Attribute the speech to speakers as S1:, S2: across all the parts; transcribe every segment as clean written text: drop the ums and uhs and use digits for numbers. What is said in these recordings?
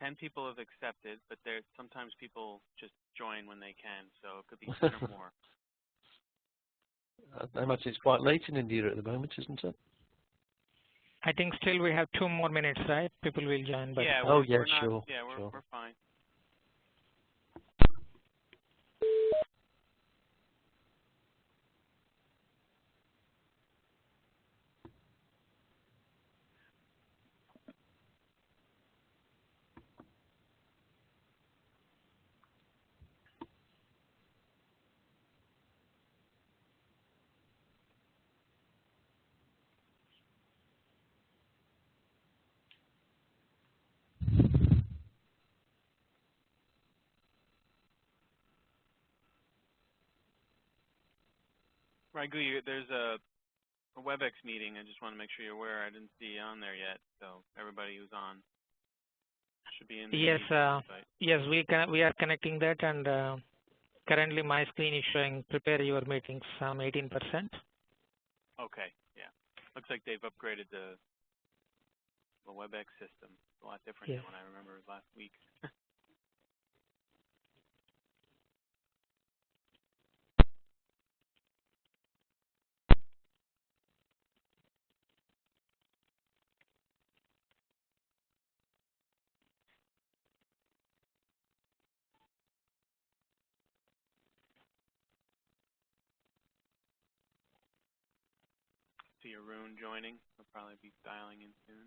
S1: 10 people have accepted, but sometimes people just join when they can, so it could be 10 or more.
S2: I imagine it's quite late in India at the moment, isn't it?
S3: I think still we have 2 more minutes, right? People will join. But
S1: yeah.
S2: Oh, yeah,
S1: we're not,
S2: sure.
S1: Yeah, we're fine. Raghu, there's a Webex meeting. I just want to make sure you're aware. I didn't see you on there yet, so everybody who's on should be in the
S3: yes,
S1: invite.
S3: yes, we are connecting that, and currently my screen is showing prepare your meetings. 18%.
S1: Okay, yeah. Looks like they've upgraded the Webex system. It's a lot different than what I remember last week. See Arun joining. He'll probably be dialing in soon.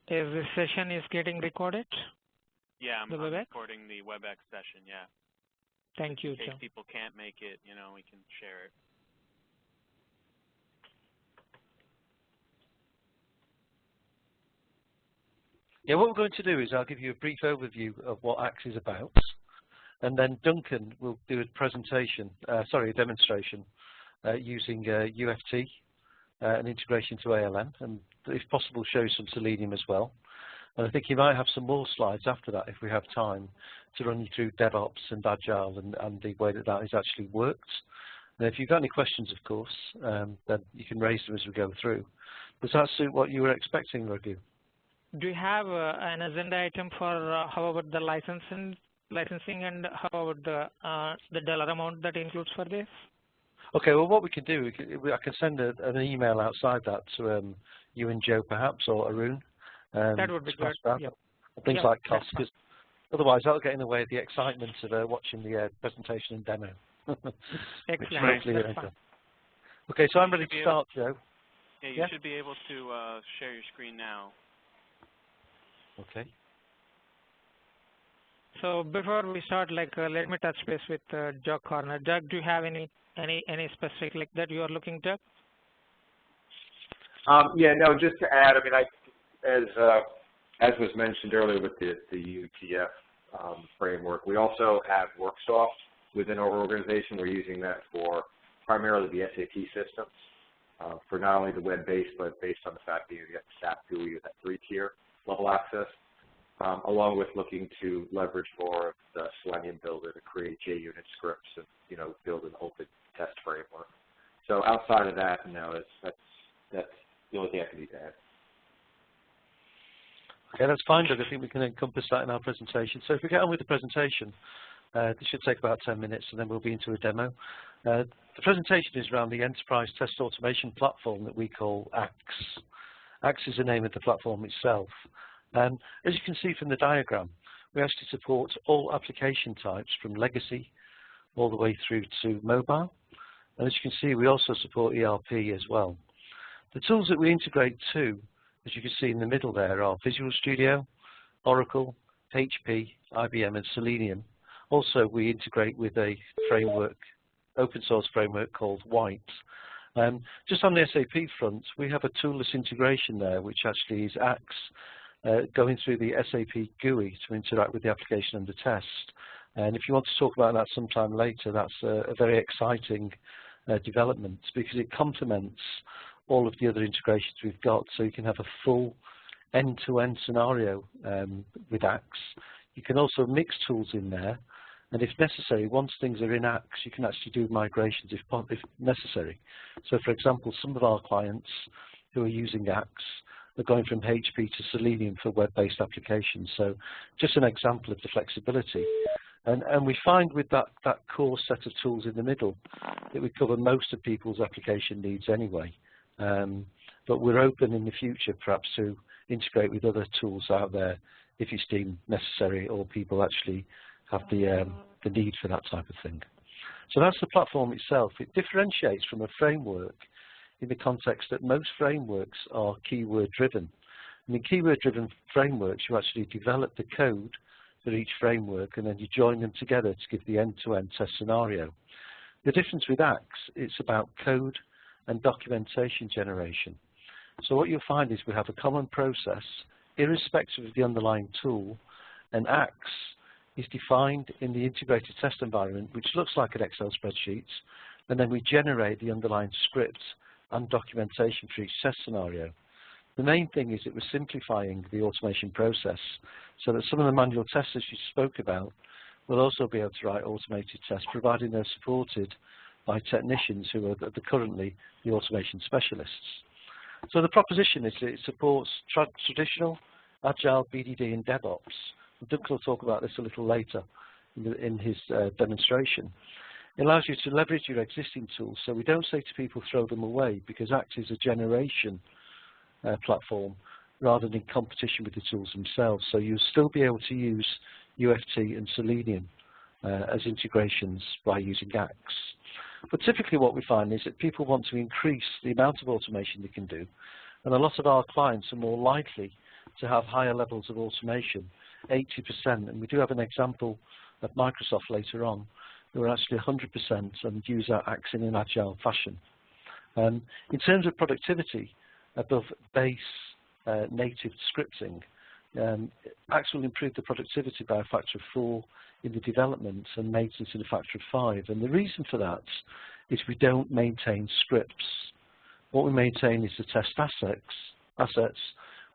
S3: Is this session is getting recorded?
S1: Yeah, I'm recording the Webex session, yeah.
S3: Thank you,
S1: In case
S3: Joe.
S1: people can't make it, we can share it.
S2: Yeah, what we're going to do is I'll give you a brief overview of what ACTS is about, and then Duncan will do a presentation, a demonstration using UFT, an integration to ALM, and if possible show some Selenium as well. And I think you might have some more slides after that if we have time to run you through DevOps and Agile and the way that is actually worked. And if you've got any questions, of course, then you can raise them as we go through. Does that suit what you were expecting, Raghu?
S3: Do you have an agenda item for how about the licensing and how about the dollar amount that includes for this?
S2: Okay, well, what we can do, I can send an email outside that to you and Joe, perhaps, or Arun.
S3: That would be good.
S2: Yep. Things like costs, because otherwise that'll get in the way of the excitement of watching the presentation and demo.
S3: Excellent.
S2: Okay, so I'm ready to start, Joe.
S1: Yeah, you should be able to share your screen now.
S2: Okay.
S3: So before we start, let me touch base with Doug Corner. Doug, do you have any specific that you are looking to?
S4: Yeah, no, just to add, I mean, as was mentioned earlier with the UTF framework, we also have WorkSoft within our organization. We're using that for primarily the SAP systems for not only the web-based, but based on the fact that you get SAP GUI with that 3-tier level access, along with looking to leverage more of the Selenium builder to create JUnit scripts and build an open test framework. So outside of that, that's the only thing I can do to add.
S2: Okay, that's fine, Doug. I think we can encompass that in our presentation. So if we get on with the presentation, this should take about 10 minutes, and then we'll be into a demo. The presentation is around the enterprise test automation platform that we call ACTS. ACTS is the name of the platform itself. As you can see from the diagram, we actually support all application types from legacy all the way through to mobile. And as you can see, we also support ERP as well. The tools that we integrate to, as you can see in the middle there, are Visual Studio, Oracle, HP, IBM, and Selenium. Also, we integrate with a framework, open source framework called White. Just on the SAP front, we have a toolless integration there, which actually is ACTS going through the SAP GUI to interact with the application under test. And if you want to talk about that sometime later, that's a very exciting development because it complements all of the other integrations we've got, so you can have a full end-to-end scenario with Axe. You can also mix tools in there, and if necessary, once things are in Axe, you can actually do migrations if necessary. So for example, some of our clients who are using Axe are going from HP to Selenium for web-based applications. So just an example of the flexibility. And we find with that core set of tools in the middle that we cover most of people's application needs anyway. But we're open in the future perhaps to integrate with other tools out there if it's deemed necessary or people actually have the need for that type of thing. So that's the platform itself. It differentiates from a framework in the context that most frameworks are keyword driven. And in keyword driven frameworks, you actually develop the code for each framework and then you join them together to give the end-to-end test scenario. The difference with Axe, it's about code and documentation generation. So what you'll find is we have a common process irrespective of the underlying tool, and Axe is defined in the integrated test environment, which looks like an Excel spreadsheet, and then we generate the underlying script and documentation for each test scenario. The main thing is that we're simplifying the automation process so that some of the manual testers you spoke about will also be able to write automated tests, providing they're supported by technicians who are currently the automation specialists. So the proposition is that it supports traditional, Agile, BDD, and DevOps. Duncan will talk about this a little later in his demonstration. It allows you to leverage your existing tools, so we don't say to people throw them away, because Axe is a generation platform rather than in competition with the tools themselves. So you'll still be able to use UFT and Selenium as integrations by using Axe. But typically what we find is that people want to increase the amount of automation they can do, and a lot of our clients are more likely to have higher levels of automation, 80%, and we do have an example of Microsoft later on, who are actually 100% and use our Axe in an agile fashion. In terms of productivity, above base native scripting, Axe will improve the productivity by a factor of 4 in the development and maintenance in a factor of 5. And the reason for that is we don't maintain scripts. What we maintain is the test assets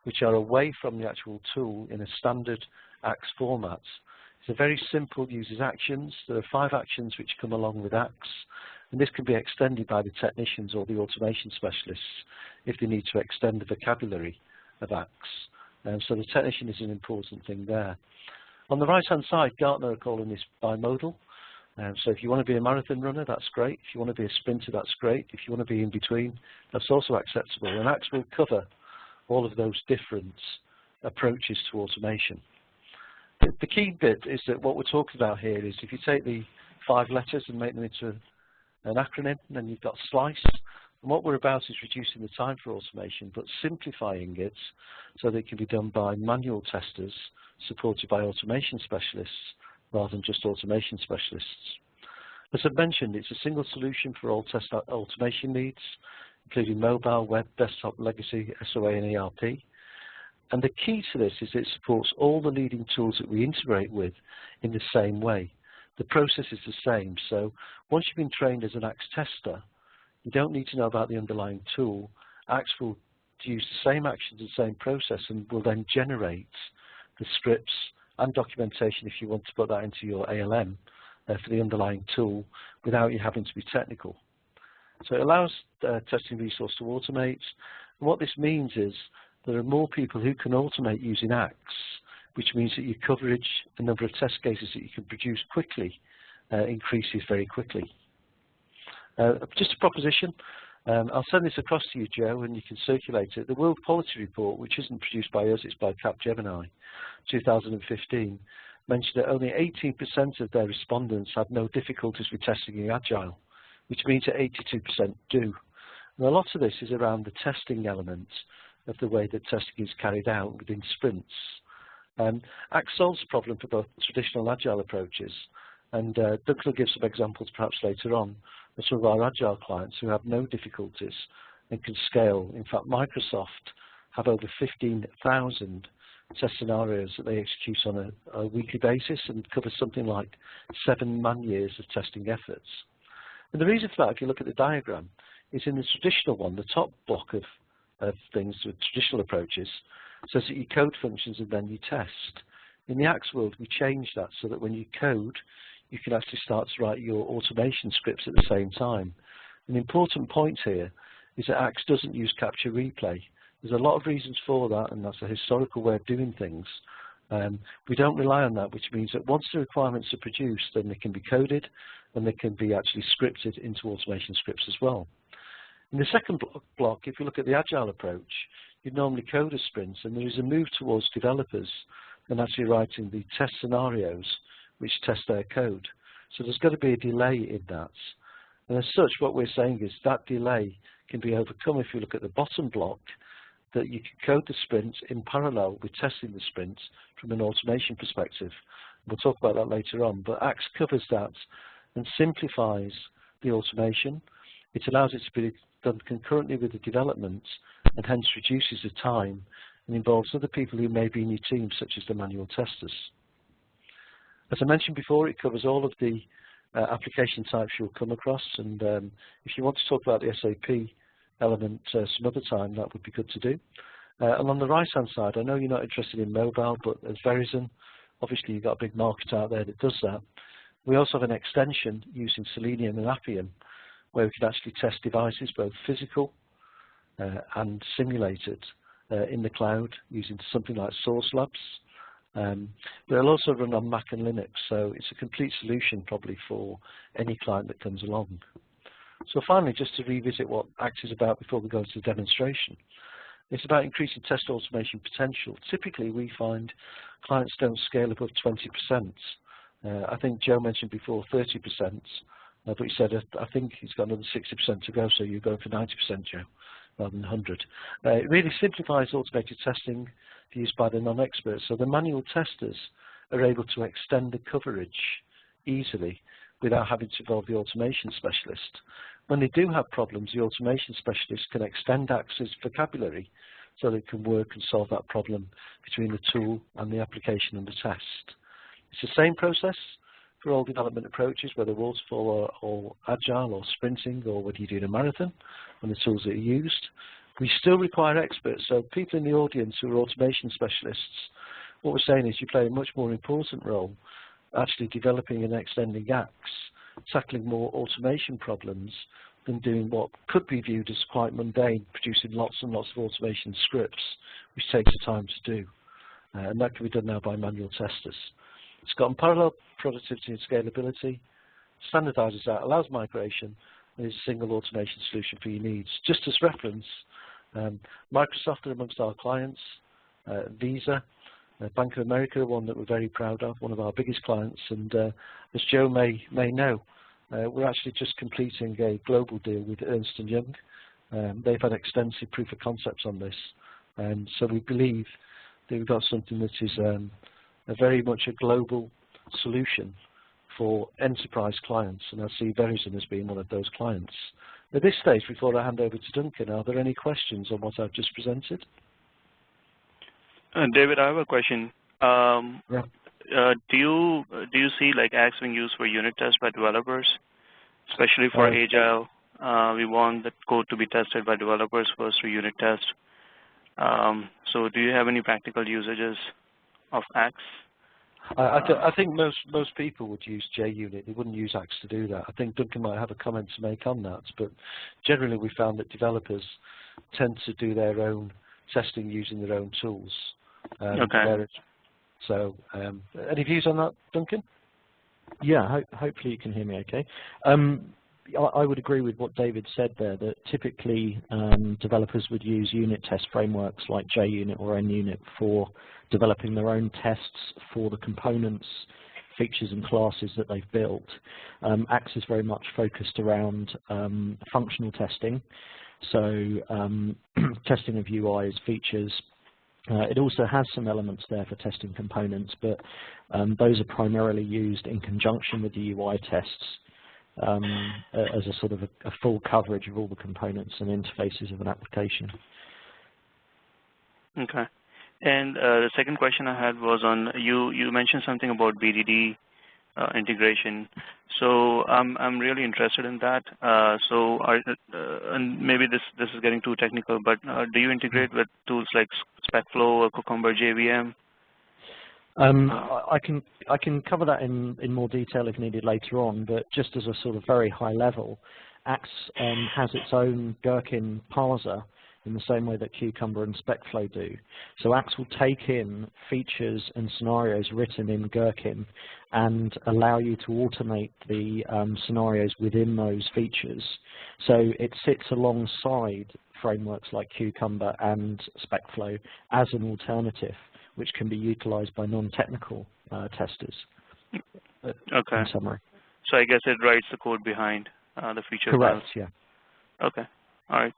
S2: which are away from the actual tool in a standard Axe format. It's a very simple, uses actions. There are 5 actions which come along with Axe, and this can be extended by the technicians or the automation specialists if they need to extend the vocabulary of Axe. So the technician is an important thing there. On the right-hand side, Gartner are calling this bimodal. So if you want to be a marathon runner, that's great. If you want to be a sprinter, that's great. If you want to be in between, that's also acceptable. And Axe will cover all of those different approaches to automation. The key bit is that what we're talking about here is if you take the 5 letters and make them into an acronym, then you've got SLICE. And what we're about is reducing the time for automation, but simplifying it so that it can be done by manual testers supported by automation specialists rather than just automation specialists. As I mentioned, it's a single solution for all test automation needs, including mobile, web, desktop, legacy, SOA, and ERP. And the key to this is it supports all the leading tools that we integrate with in the same way. The process is the same. So once you've been trained as an Axe tester, you don't need to know about the underlying tool. Axe will use the same actions and same process and will then generate the scripts and documentation if you want to put that into your ALM for the underlying tool without you having to be technical. So it allows testing resource to automate. And what this means is there are more people who can automate using Axe, which means that your coverage, the number of test cases that you can produce quickly, increases very quickly. Just a proposition. I'll send this across to you, Joe, and you can circulate it. The World Quality Report, which isn't produced by us, it's by Capgemini, 2015, mentioned that only 18% of their respondents had no difficulties with testing in Agile, which means that 82% do. And a lot of this is around the testing element of the way that testing is carried out within sprints. Axe solves the problem for both traditional Agile approaches, and Doug will give some examples perhaps later on of some of our Agile clients who have no difficulties and can scale. In fact, Microsoft have over 15,000 test scenarios that they execute on a weekly basis and cover something like 7 man-years of testing efforts. And the reason for that, if you look at the diagram, is in the traditional one, the top block of of things with traditional approaches, so that you code functions and then you test. In the Axe world, we changed that so that when you code, you can actually start to write your automation scripts at the same time. An important point here is that Axe doesn't use capture replay. There's a lot of reasons for that, and that's a historical way of doing things. We don't rely on that, which means that once the requirements are produced, then they can be coded and they can be actually scripted into automation scripts as well. In the second block, if you look at the Agile approach, you'd normally code a sprint, and there is a move towards developers and actually writing the test scenarios which test their code. So there's got to be a delay in that. And as such, what we're saying is that delay can be overcome if you look at the bottom block, that you can code the sprint in parallel with testing the sprint from an automation perspective. We'll talk about that later on, but Axe covers that and simplifies the automation. It allows it to be done concurrently with the development and hence reduces the time and involves other people who may be in your team, such as the manual testers. As I mentioned before, it covers all of the application types you'll come across, and if you want to talk about the SAP element some other time, that would be good to do. And on the right-hand side, I know you're not interested in mobile, but as Verizon, obviously you've got a big market out there that does that. We also have an extension using Selenium and Appium, where we can actually test devices, both physical and simulated, in the cloud using something like Source Labs. But it'll also run on Mac and Linux, so it's a complete solution probably for any client that comes along. So finally, just to revisit what Axe is about before we go into the demonstration, it's about increasing test automation potential. Typically, we find clients don't scale above 20%. I think Joe mentioned before 30%, but he said I think he's got another 60% to go, so you're going for 90%, Joe, rather than 100. It really simplifies automated testing used by the non-experts, so the manual testers are able to extend the coverage easily without having to involve the automation specialist. When they do have problems, the automation specialist can extend Axe's vocabulary so they can work and solve that problem between the tool and the application and the test. It's the same process for all development approaches, whether waterfall or agile or sprinting or whether you're doing a marathon and the tools that are used. We still require experts, so people in the audience who are automation specialists, what we're saying is you play a much more important role actually developing and extending Axe, tackling more automation problems than doing what could be viewed as quite mundane, producing lots and lots of automation scripts, which takes the time to do. And that can be done now by manual testers. It's got unparalleled productivity and scalability, standardizes that, allows migration, and is a single automation solution for your needs. Just as reference, Microsoft are amongst our clients, Visa, Bank of America, one that we're very proud of, one of our biggest clients, and as Joe may know, we're actually just completing a global deal with Ernst & Young. They've had extensive proof of concepts on this, and so we believe that we've got something that is a very much a global solution for enterprise clients, and I see Verizon as being one of those clients. At this stage, before I hand over to Duncan, are there any questions on what I've just presented?
S5: David, I have a question.
S2: Yeah.
S5: Do you see like Axe being used for unit tests by developers, especially for Agile? We want the code to be tested by developers first for unit test. So do you have any practical usages of Axe?
S2: I think most people would use JUnit. They wouldn't use Axe to do that. I think Duncan might have a comment to make on that, but generally we found that developers tend to do their own testing using their own tools.
S5: Okay.
S2: So, any views on that, Duncan?
S6: Yeah, hopefully you can hear me okay. I would agree with what David said there, that typically developers would use unit test frameworks like JUnit or NUnit for developing their own tests for the components, features and classes that they've built. Axe is very much focused around functional testing, so testing of UIs, features. It also has some elements there for testing components, but those are primarily used in conjunction with the UI tests as a sort of a full coverage of all the components and interfaces of an application.
S5: Okay. And the second question I had was on, you mentioned something about BDD integration. So I'm really interested in that. And maybe this is getting too technical, but do you integrate with tools like SpecFlow or Cucumber JVM?
S6: I can cover that in more detail if needed later on, but just as a sort of very high level, Axe has its own Gherkin parser in the same way that Cucumber and SpecFlow do. So Axe will take in features and scenarios written in Gherkin and allow you to automate the scenarios within those features. So it sits alongside frameworks like Cucumber and SpecFlow as an alternative, which can be utilized by non-technical testers.
S5: Okay.
S6: In summary.
S5: So I guess it writes the code behind the feature.
S6: Correct, yeah.
S5: Okay, all right.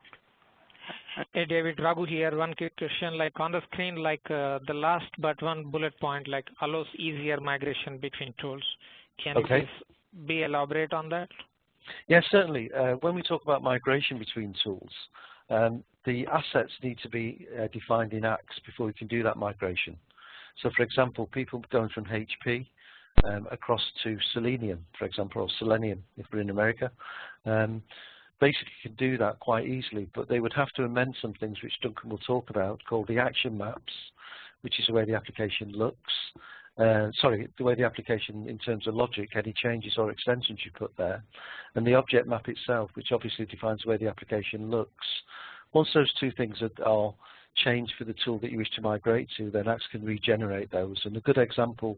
S3: Hey David, Raghu here. One quick question, like on the screen, like the last but one bullet point, like allows easier migration between tools. Can you please be elaborate on that?
S2: Yes, certainly. When we talk about migration between tools, the assets need to be defined in Axe before we can do that migration. So for example, people going from HP across to Selenium, for example, or Selenium if we're in America, basically can do that quite easily, but they would have to amend some things which Duncan will talk about, called the action maps, which is the way the application looks. The way the application in terms of logic, any changes or extensions you put there, and the object map itself, which obviously defines the way the application looks. Once those two things are changed for the tool that you wish to migrate to, then Axe can regenerate those. And a good example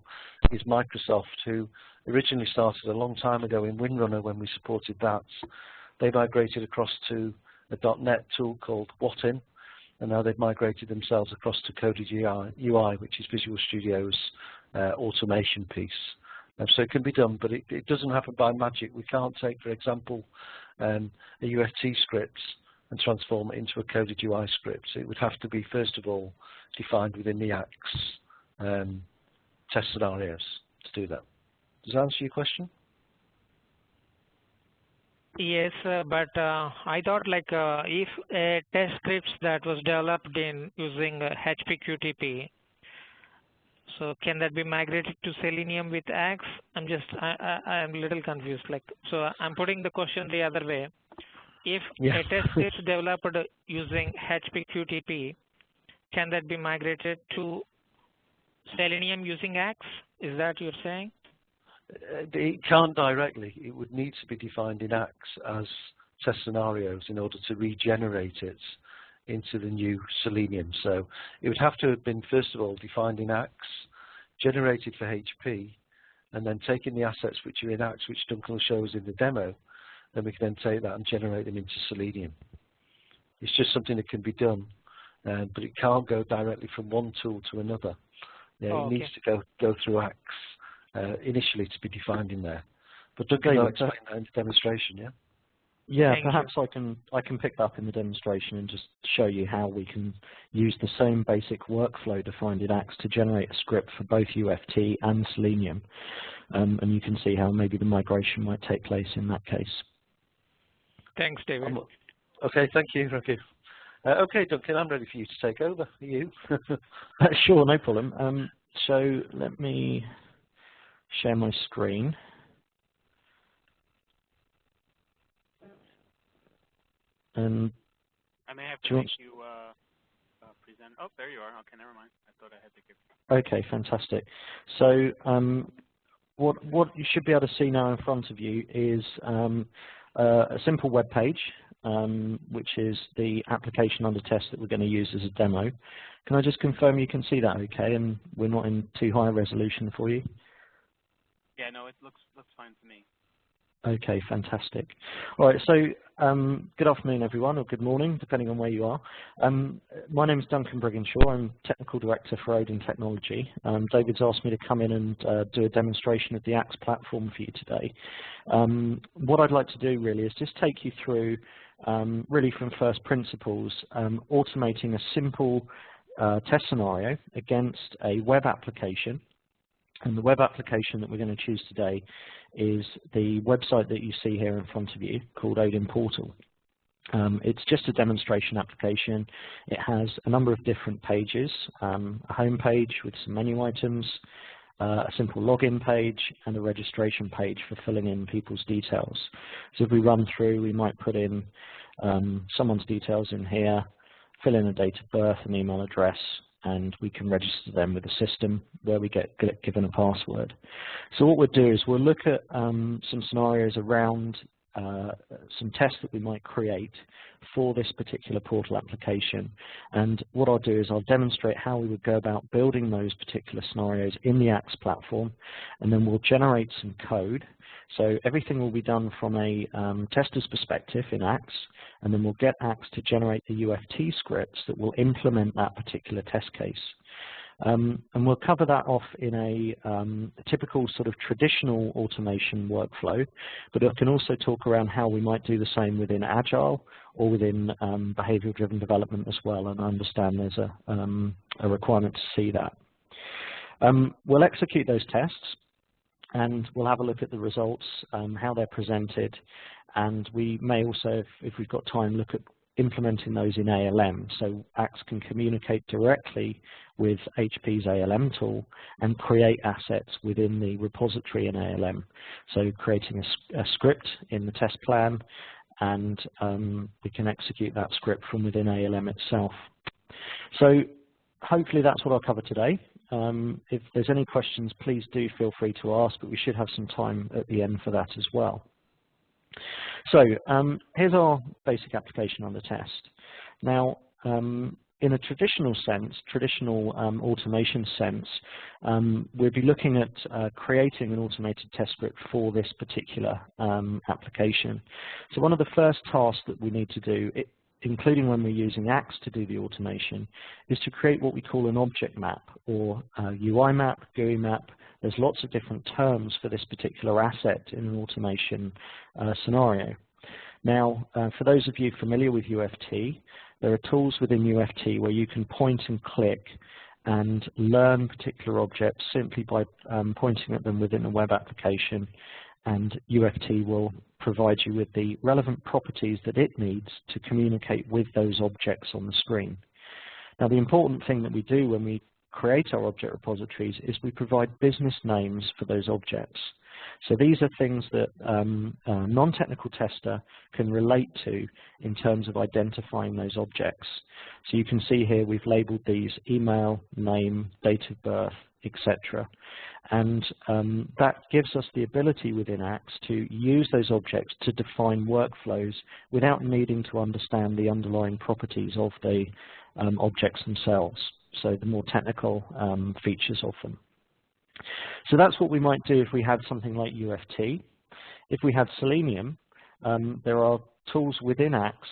S2: is Microsoft, who originally started a long time ago in WinRunner when we supported that. They migrated across to a .NET tool called Whatin, and now they've migrated themselves across to Coded UI, which is Visual Studio's automation piece. So it can be done, but it doesn't happen by magic. We can't take, for example, a UFT script and transform it into a Coded UI script. It would have to be, first of all, defined within the Axe test scenarios to do that. Does that answer your question?
S3: Yes, but I thought like if a test script that was developed in using HP Qtp, so can that be migrated to Selenium with Axe? I'm a little confused. Like, so I'm putting the question the other way. If a test script developed using HP Qtp, can that be migrated to Selenium using Axe? Is that what you're saying?
S2: It can't directly. It would need to be defined in Axe as test scenarios in order to regenerate it into the new Selenium. So it would have to have been, first of all, defined in Axe, generated for HP, and then taking the assets which are in Axe, which Duncan will show us in the demo, then we can then take that and generate them into Selenium. It's just something that can be done, but it can't go directly from one tool to another. It needs to go through Axe. Initially to be defined in there, but Doug, will explain that in the demonstration, yeah?
S6: Yeah, perhaps I can pick that up in the demonstration and just show you how we can use the same basic workflow defined in Axe to generate a script for both UFT and Selenium, and you can see how maybe the migration might take place in that case.
S3: Thanks, David.
S2: Okay, thank you. Okay, Duncan, I'm ready for you to take over. Are you?
S6: Sure, no problem. So let me share my screen. And
S1: I may have to make you present. Oh, there you are. Okay, never mind. I thought I had to give you.
S6: Okay, fantastic. So what you should be able to see now in front of you is a simple web page, which is the application under test that we're going to use as a demo. Can I just confirm you can see that okay, and we're not in too high a resolution for you?
S1: Yeah, no, it looks fine to me.
S6: Okay, fantastic. All right, so good afternoon, everyone, or good morning, depending on where you are. My name is Duncan Brigginshaw. I'm Technical Director for Odin Technology. David's asked me to come in and do a demonstration of the Axe platform for you today. What I'd like to do really is just take you through, really from first principles, automating a simple test scenario against a web application. And the web application that we're going to choose today is the website that you see here in front of you called Odin Portal. It's just a demonstration application. It has a number of different pages, a home page with some menu items, a simple login page, and a registration page for filling in people's details. So if we run through, we might put in someone's details in here, fill in a date of birth, an email address, and we can register them with the system where we get given a password. So what we'll do is we'll look at some scenarios around some tests that we might create for this particular portal application. And what I'll do is I'll demonstrate how we would go about building those particular scenarios in the Axe platform, and then we'll generate some code. So everything will be done from a tester's perspective in Axe, and then we'll get Axe to generate the UFT scripts that will implement that particular test case. And we'll cover that off in a typical sort of traditional automation workflow, but I can also talk around how we might do the same within Agile or within behavior-driven development as well, and I understand there's a requirement to see that. We'll execute those tests, and we'll have a look at the results, how they're presented, and we may also, if we've got time, look at implementing those in ALM. So Axe can communicate directly with HP's ALM tool and create assets within the repository in ALM. So creating a script in the test plan, and we can execute that script from within ALM itself. So hopefully that's what I'll cover today. If there's any questions, please do feel free to ask, but we should have some time at the end for that as well. So here's our basic application on the test. Now, in a traditional sense, automation sense, we'll be looking at creating an automated test script for this particular application. So one of the first tasks that we need to do, including when we're using Axe to do the automation, is to create what we call an object map, or UI map, GUI map. There's lots of different terms for this particular asset in an automation scenario. Now, for those of you familiar with UFT, there are tools within UFT where you can point and click and learn particular objects simply by pointing at them within a web application, and UFT will provide you with the relevant properties that it needs to communicate with those objects on the screen. Now, the important thing that we do when we create our object repositories is we provide business names for those objects. So these are things that a non-technical tester can relate to in terms of identifying those objects. So you can see here we've labeled these email, name, date of birth, etc. And that gives us the ability within Axe to use those objects to define workflows without needing to understand the underlying properties of the objects themselves, so the more technical features of them. So that's what we might do if we had something like UFT. If we had Selenium, there are tools within Axe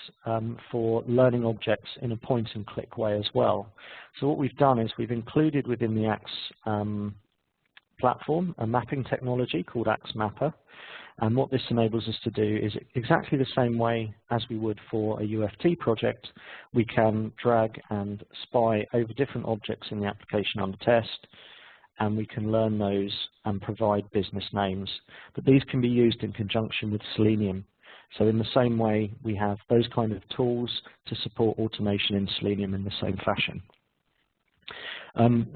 S6: for learning objects in a point-and-click way as well. So what we've done is we've included within the Axe platform a mapping technology called Axe Mapper. And what this enables us to do is exactly the same way as we would for a UFT project. We can drag and spy over different objects in the application under test, and we can learn those and provide business names. But these can be used in conjunction with Selenium. So in the same way, we have those kind of tools to support automation in Selenium in the same fashion.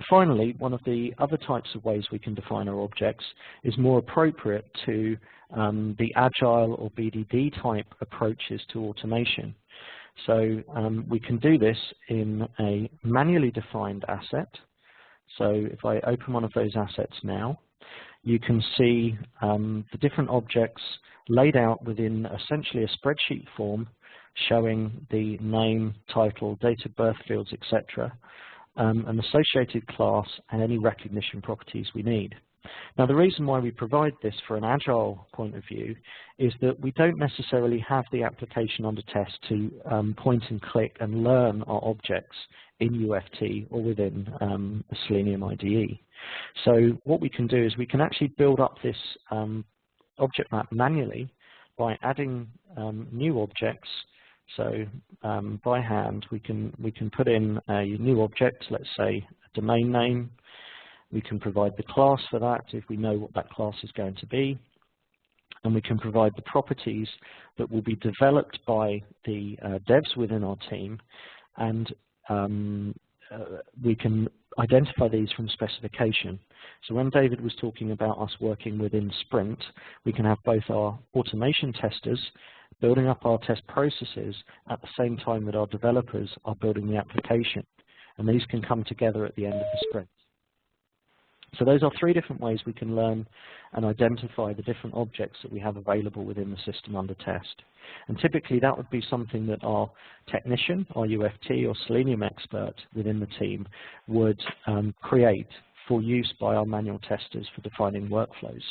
S6: Finally, one of the other types of ways we can define our objects is more appropriate to the Agile or BDD type approaches to automation. So we can do this in a manually defined asset. So if I open one of those assets now, you can see the different objects laid out within essentially a spreadsheet form showing the name, title, date of birth fields, etc., an associated class, and any recognition properties we need. Now, the reason why we provide this for an Agile point of view is that we don't necessarily have the application under test to point and click and learn our objects in UFT or within the Selenium IDE. So what we can do is we can actually build up this object map manually by adding new objects. So by hand, we can put in a new object, let's say a domain name. We can provide the class for that if we know what that class is going to be. And we can provide the properties that will be developed by the devs within our team and we can identify these from specification. So when David was talking about us working within Sprint, we can have both our automation testers building up our test processes at the same time that our developers are building the application. And these can come together at the end of the sprint. So those are 3 different ways we can learn and identify the different objects that we have available within the system under test. And typically that would be something that our technician, our UFT or Selenium expert within the team would create for use by our manual testers for defining workflows.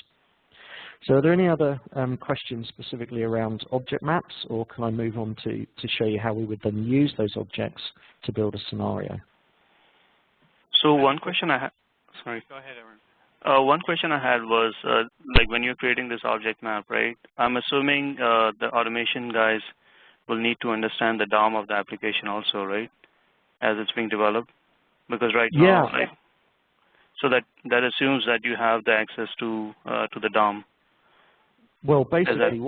S6: So are there any other questions specifically around object maps, or can I move on to show you how we would then use those objects to build a scenario?
S5: So one question I had, sorry.
S1: Go ahead, Arun.
S5: One question I had was, like when you're creating this object map, right? I'm assuming the automation guys will need to understand the DOM of the application also, right? As it's being developed, because right now, like, so that assumes that you have the access to the DOM.
S6: Well, basically,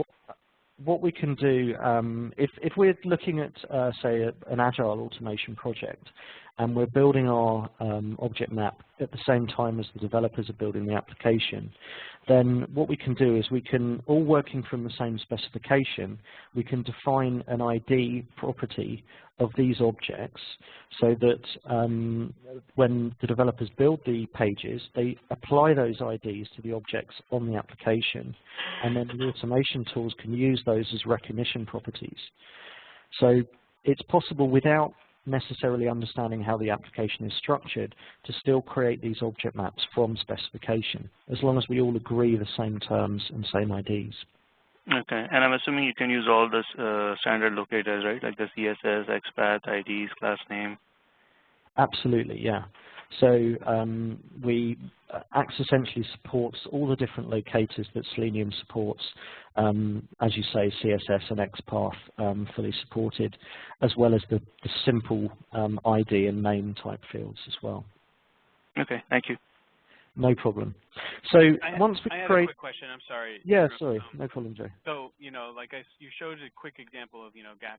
S6: what we can do, if we're looking at, say, an Agile automation project, and we're building our object map at the same time as the developers are building the application, then what we can do is we can, all working from the same specification, we can define an ID property of these objects so that when the developers build the pages, they apply those IDs to the objects on the application, and then the automation tools can use those as recognition properties. So it's possible, without necessarily understanding how the application is structured, to still create these object maps from specification, as long as we all agree the same terms and same IDs.
S5: Okay, and I'm assuming you can use all this standard locators, right? Like the CSS, XPath, IDs, class name.
S6: Absolutely, yeah. So Axe essentially supports all the different locators that Selenium supports, as you say, CSS and XPath fully supported, as well as the simple ID and name type fields as well.
S5: Okay, thank you.
S6: No problem. So once we create...
S1: I had a quick question. I'm sorry.
S6: Yeah, sorry. No problem, Joe.
S1: So, like you showed a quick example of,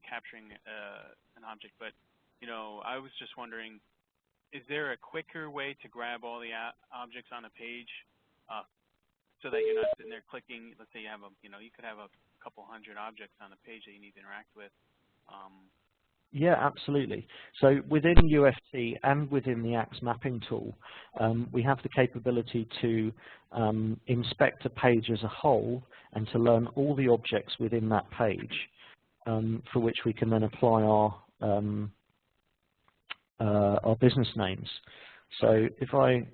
S1: capturing an object, but, I was just wondering, is there a quicker way to grab all the objects on a page so that you're not sitting there clicking? Let's say you have you could have a couple hundred objects on a page that you need to interact with.
S6: Yeah, absolutely. So within UFT and within the Axe mapping tool, we have the capability to inspect a page as a whole and to learn all the objects within that page, for which we can then apply our business names. So if I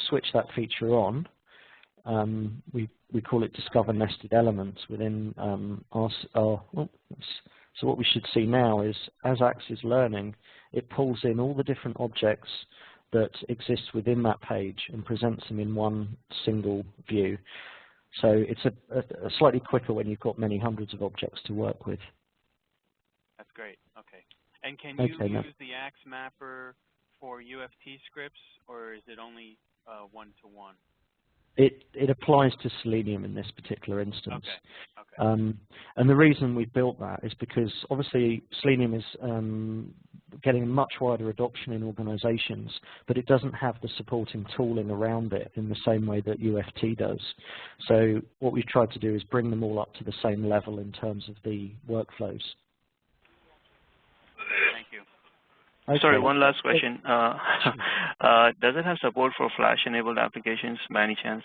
S6: switch that feature on, we call it Discover Nested Elements within so what we should see now is, as Axe is learning, it pulls in all the different objects that exist within that page and presents them in one single view. So it's a slightly quicker when you've got many hundreds of objects to work with.
S1: That's great. Okay. And can you use the Axe mapper for UFT scripts, or is it only one-to-one?
S6: It applies to Selenium in this particular instance.
S1: Okay. Okay.
S6: And the reason we built that is because obviously Selenium is getting much wider adoption in organizations, but it doesn't have the supporting tooling around it in the same way that UFT does. So what we've tried to do is bring them all up to the same level in terms of the workflows.
S1: Thank you.
S6: Okay.
S5: Sorry, one last question. Does it have support for Flash-enabled applications by any chance?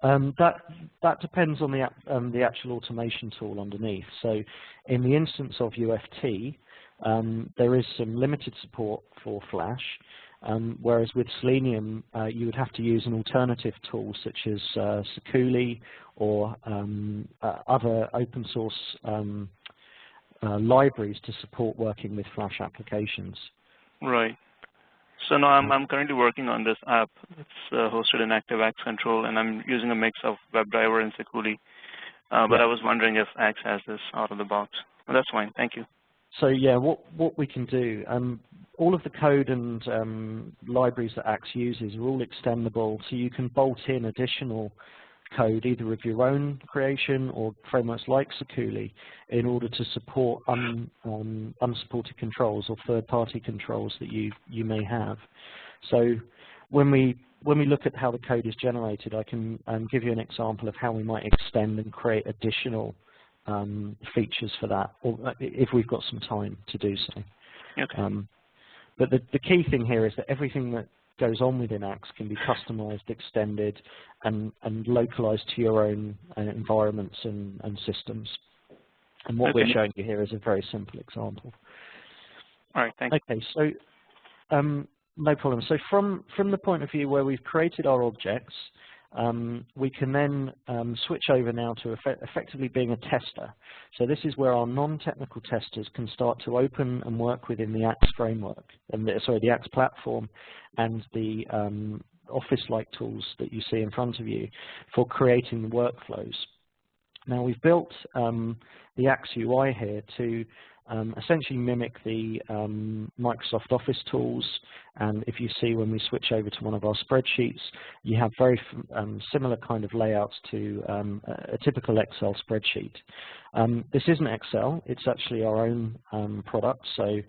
S6: That depends on the actual automation tool underneath. So in the instance of UFT, there is some limited support for Flash, whereas with Selenium, you would have to use an alternative tool such as Sakuli or other open source libraries to support working with Flash applications.
S5: Right. So now I'm currently working on this app. It's hosted in ActiveAxe Control, and I'm using a mix of WebDriver and Sakuli. But I was wondering if Axe has this out of the box. Well, that's fine. Thank you.
S6: So yeah, what we can do, all of the code and libraries that Axe uses are all extendable, so you can bolt in additional code either of your own creation or frameworks like Sakuli in order to support unsupported controls or third-party controls that you may have. So when we look at how the code is generated, I can give you an example of how we might extend and create additional features for that, or if we've got some time to do so.
S5: Okay.
S6: But the key thing here is that everything that goes on within Axe can be customized, extended, and localized to your own environments and systems. And what we're showing you here is a very simple example.
S5: All right, thank you.
S6: Okay, so no problem. So from the point of view where we've created our objects, we can then switch over now to effectively being a tester. So this is where our non-technical testers can start to open and work within the Axe framework, and the Axe platform, and the Office-like tools that you see in front of you for creating the workflows. Now we've built the Axe UI here to essentially mimic the Microsoft Office tools, and if you see when we switch over to one of our spreadsheets, you have very similar kind of layouts to a typical Excel spreadsheet. This isn't Excel, it's actually our own product, so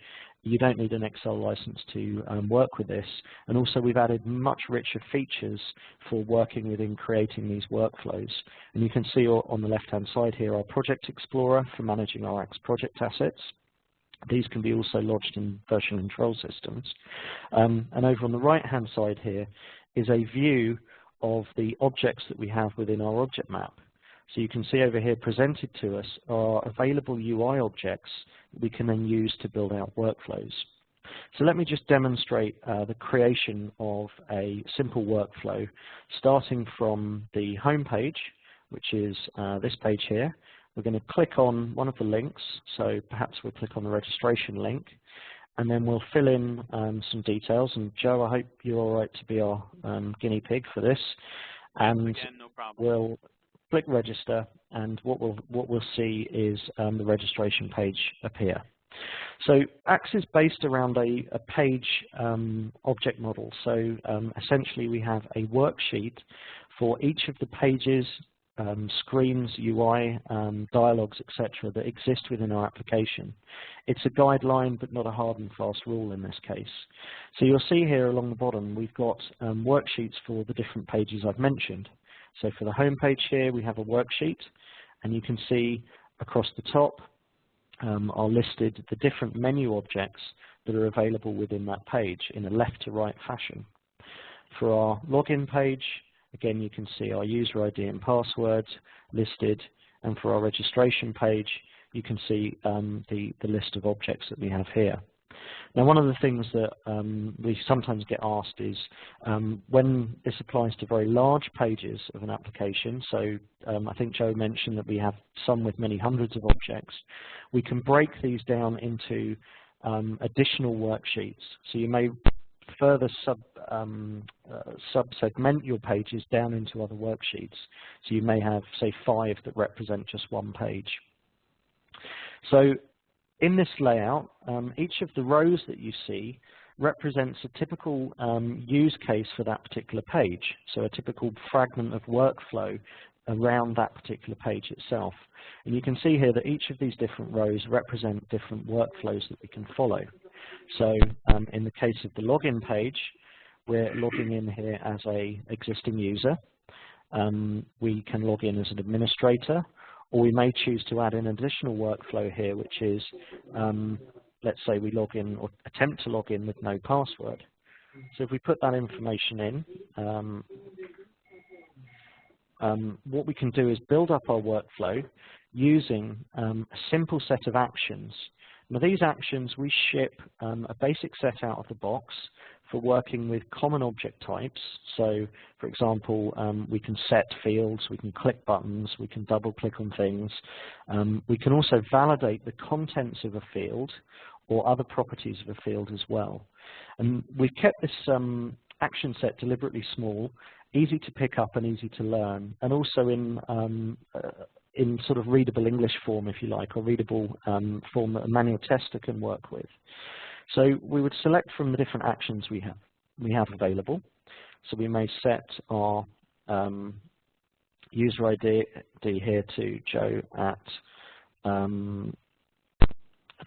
S6: you don't need an Excel license to work with this. And also we've added much richer features for working within creating these workflows. And you can see on the left-hand side here our Project Explorer for managing our Axe project assets. These can be also lodged in version control systems. And over on the right-hand side here is a view of the objects that we have within our object map. So you can see over here presented to us are available UI objects that we can then use to build out workflows. So let me just demonstrate the creation of a simple workflow starting from the home page, which is this page here. We're going to click on one of the links, so perhaps we'll click on the registration link, and then we'll fill in some details. And Joe, I hope you're all right to be our guinea pig for this. And
S1: again, no problem.
S6: We'll click register, and what we'll see is the registration page appear. So Axe is based around a page object model. So essentially we have a worksheet for each of the pages, screens, UI, dialogues, etc. that exist within our application. It's a guideline but not a hard and fast rule in this case. So you'll see here along the bottom we've got worksheets for the different pages I've mentioned. So for the home page here, we have a worksheet, and you can see across the top are listed the different menu objects that are available within that page in a left to right fashion. For our login page, again, you can see our user ID and password listed, and for our registration page, you can see the list of objects that we have here. Now, one of the things that we sometimes get asked is when this applies to very large pages of an application, so I think Joe mentioned that we have some with many hundreds of objects, we can break these down into additional worksheets. So you may further sub-segment your pages down into other worksheets. So you may have, say, 5 that represent just one page. So in this layout, each of the rows that you see represents a typical use case for that particular page, so a typical fragment of workflow around that particular page itself. And you can see here that each of these different rows represent different workflows that we can follow. So in the case of the login page, we're logging in here as an existing user. We can log in as an administrator, or we may choose to add an additional workflow here, which is, let's say we log in or attempt to log in with no password. So if we put that information in, what we can do is build up our workflow using a simple set of actions. Now these actions, we ship a basic set out of the box for working with common object types. So for example, we can set fields, we can click buttons, we can double click on things. We can also validate the contents of a field or other properties of a field as well. And we've kept this action set deliberately small, easy to pick up and easy to learn, and also in sort of readable English form, if you like, or readable form that a manual tester can work with. So we would select from the different actions we have available. So we may set our user ID here to joe at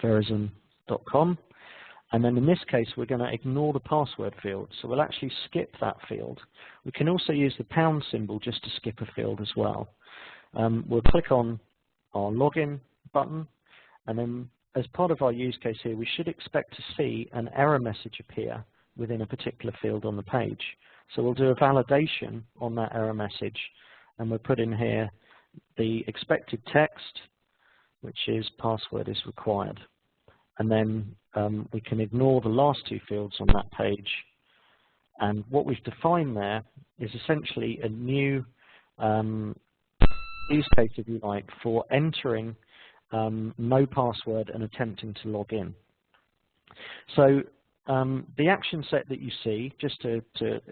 S6: verizon.com. And then in this case, we're going to ignore the password field. So we'll actually skip that field. We can also use the pound symbol just to skip a field as well. We'll click on our login button, and then as part of our use case here, we should expect to see an error message appear within a particular field on the page. So we'll do a validation on that error message, and we'll put in here the expected text, which is password is required. And then we can ignore the last two fields on that page. And what we've defined there is essentially a new use case, if you like, for entering no password and attempting to log in. So the action set that you see, just to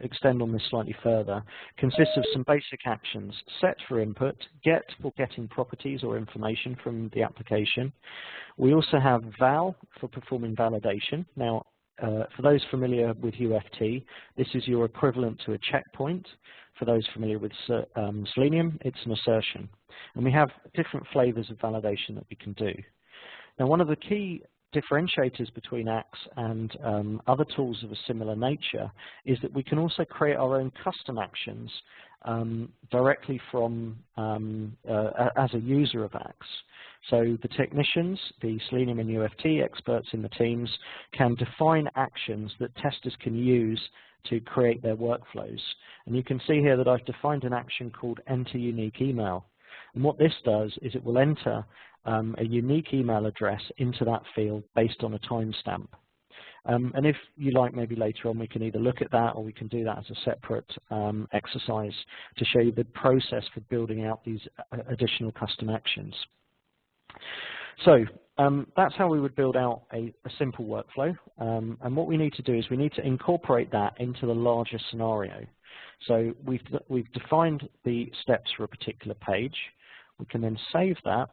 S6: extend on this slightly further, consists of some basic actions: set for input, get for getting properties or information from the application. We also have val for performing validation. Now, for those familiar with UFT, this is your equivalent to a checkpoint. For those familiar with Selenium, it's an assertion. And we have different flavors of validation that we can do. Now, one of the key differentiators between Axe and other tools of a similar nature is that we can also create our own custom actions directly from as a user of Axe. So the technicians, the Selenium and UFT experts in the teams, can define actions that testers can use to create their workflows. And you can see here that I've defined an action called enter unique email. And what this does is it will enter a unique email address into that field based on a timestamp. And if you like, maybe later on we can either look at that or we can do that as a separate exercise to show you the process for building out these additional custom actions. So that's how we would build out a simple workflow. And what we need to do is we need to incorporate that into the larger scenario. So we've defined the steps for a particular page. We can then save that,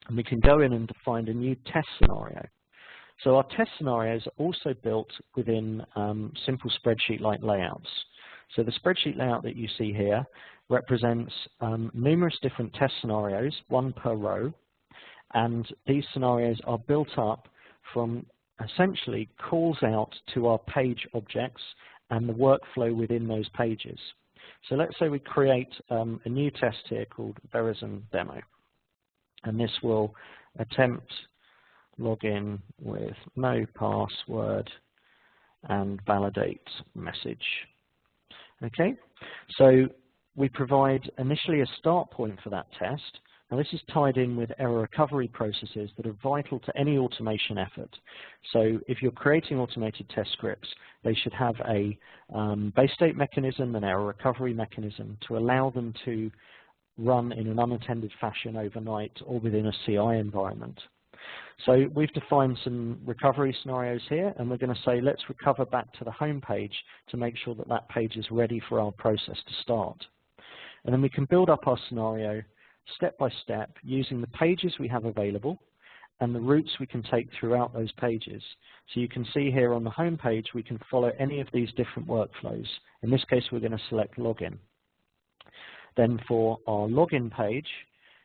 S6: and we can go in and define a new test scenario. So our test scenarios are also built within simple spreadsheet-like layouts. So the spreadsheet layout that you see here represents numerous different test scenarios, one per row, and these scenarios are built up from essentially calls out to our page objects and the workflow within those pages. So let's say we create a new test here called Verizon Demo, and this will attempt login with no password and validate message. Okay, so we provide initially a start point for that test. Now this is tied in with error recovery processes that are vital to any automation effort. So if you're creating automated test scripts, they should have a base state mechanism and error recovery mechanism to allow them to run in an unattended fashion overnight or within a CI environment. So we've defined some recovery scenarios here, and we're going to say let's recover back to the home page to make sure that that page is ready for our process to start. And then we can build up our scenario step by step using the pages we have available and the routes we can take throughout those pages. So you can see here on the home page we can follow any of these different workflows. In this case we're going to select login. Then for our login page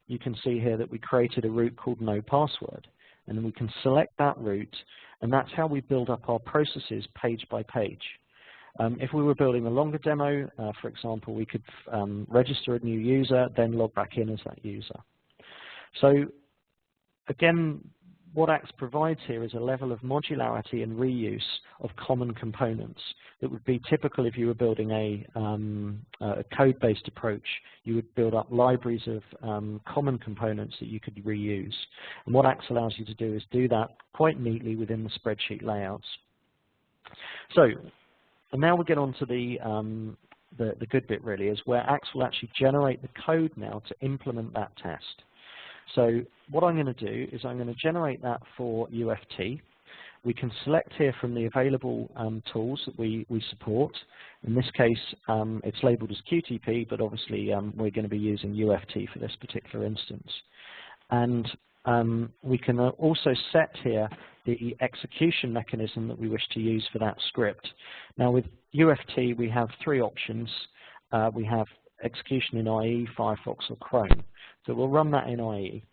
S6: you can see here that we created a route called no password, and then we can select that route, and that's how we build up our processes page by page. If we were building a longer demo, for example, we could register a new user, then log back in as that user. So again, what Axe provides here is a level of modularity and reuse of common components that would be typical if you were building a code-based approach. You would build up libraries of common components that you could reuse. And what Axe allows you to do is do that quite neatly within the spreadsheet layouts. So, and now we'll get on to the good bit really, is where Axe will actually generate the code now to implement that test. So what I'm going to do is I'm going to generate that for UFT. We can select here from the available tools that we support. In this case, it's labeled as Qtp, but obviously we're going to be using UFT for this particular instance. And we can also set here the execution mechanism that we wish to use for that script. Now with UFT, we have three options. We have execution in IE, Firefox, or Chrome. So we'll run that in IE.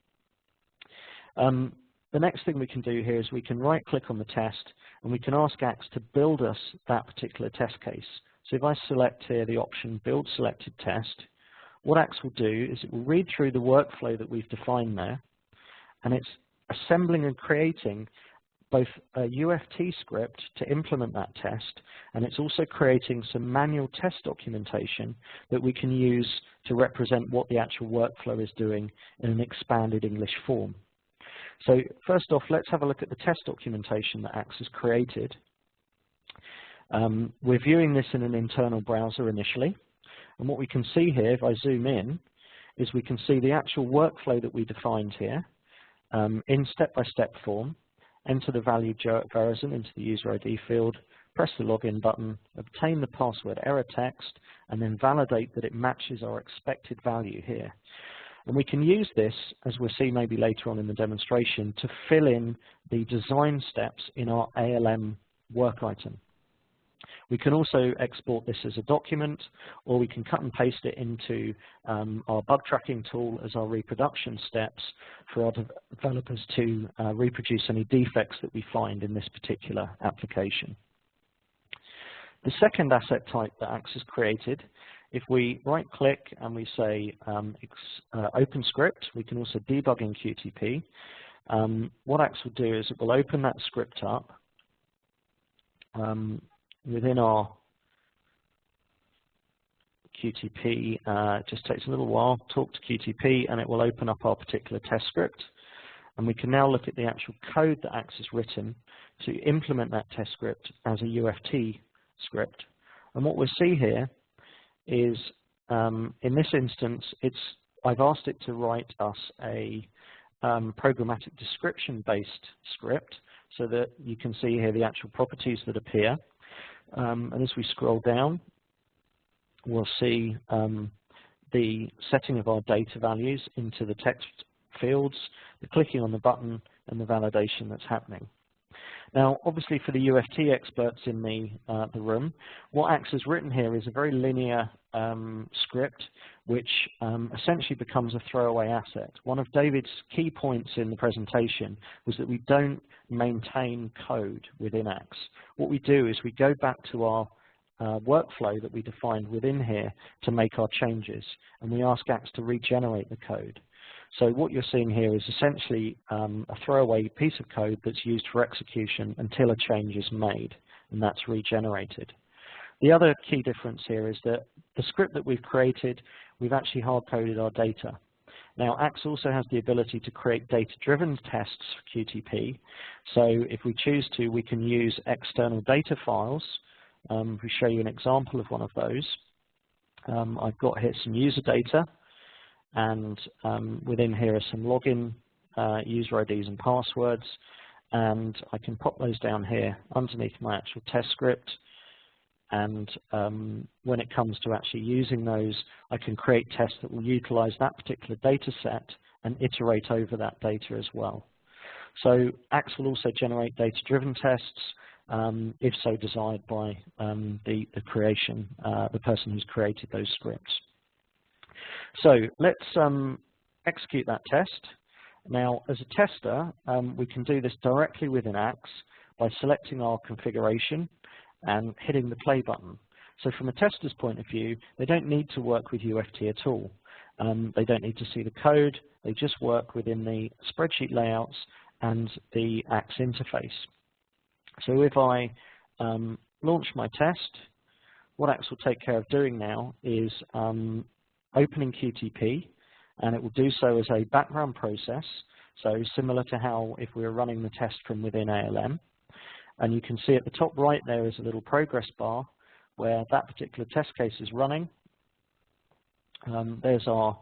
S6: The next thing we can do here is we can right-click on the test, and we can ask Axe to build us that particular test case. So if I select here the option Build Selected Test, what Axe will do is it will read through the workflow that we've defined there, and it's assembling and creating both a UFT script to implement that test, and it's also creating some manual test documentation that we can use to represent what the actual workflow is doing in an expanded English form. So first off, let's have a look at the test documentation that Axe has created. We're viewing this in an internal browser initially, and what we can see here, if I zoom in, is we can see the actual workflow that we defined here in step-by-step form. Enter the value Joe at Verizon into the user ID field, press the login button, obtain the password error text, and then validate that it matches our expected value here. And we can use this, as we'll see maybe later on in the demonstration, to fill in the design steps in our ALM work item. We can also export this as a document, or we can cut and paste it into our bug tracking tool as our reproduction steps for our developers to reproduce any defects that we find in this particular application. The second asset type that Axe has created, if we right-click and we say Open Script, we can also debug in Qtp. What Axe will do is it will open that script up within our Qtp. It just takes a little while. Talk to Qtp, and it will open up our particular test script. And we can now look at the actual code that Axe has written to implement that test script as a UFT script. And what we'll see here is, in this instance, I've asked it to write us a programmatic description-based script so that you can see here the actual properties that appear. And as we scroll down, we'll see the setting of our data values into the text fields, the clicking on the button, and the validation that's happening. Now, obviously, for the UFT experts in the room, what Axe has written here is a very linear script, which essentially becomes a throwaway asset. One of David's key points in the presentation was that we don't maintain code within Axe. What we do is we go back to our workflow that we defined within here to make our changes, and we ask Axe to regenerate the code. So what you're seeing here is essentially a throwaway piece of code that's used for execution until a change is made, and that's regenerated. The other key difference here is that the script that we've created, we've actually hard-coded our data. Now, Axe also has the ability to create data-driven tests for Qtp. So if we choose to, we can use external data files. We show you an example of one of those. I've got here some user data, and within here are some login user IDs and passwords, and I can pop those down here underneath my actual test script. And when it comes to actually using those, I can create tests that will utilize that particular data set and iterate over that data as well. So Axe will also generate data-driven tests if so desired by the person who's created those scripts. So let's execute that test. Now, as a tester, we can do this directly within Axe by selecting our configuration and hitting the play button. So from a tester's point of view, they don't need to work with UFT at all. They don't need to see the code. They just work within the spreadsheet layouts and the Axe interface. So if I launch my test, what Axe will take care of doing now is opening Qtp, and it will do so as a background process, so similar to how if we were running the test from within ALM. And you can see at the top right there is a little progress bar where that particular test case is running. There's our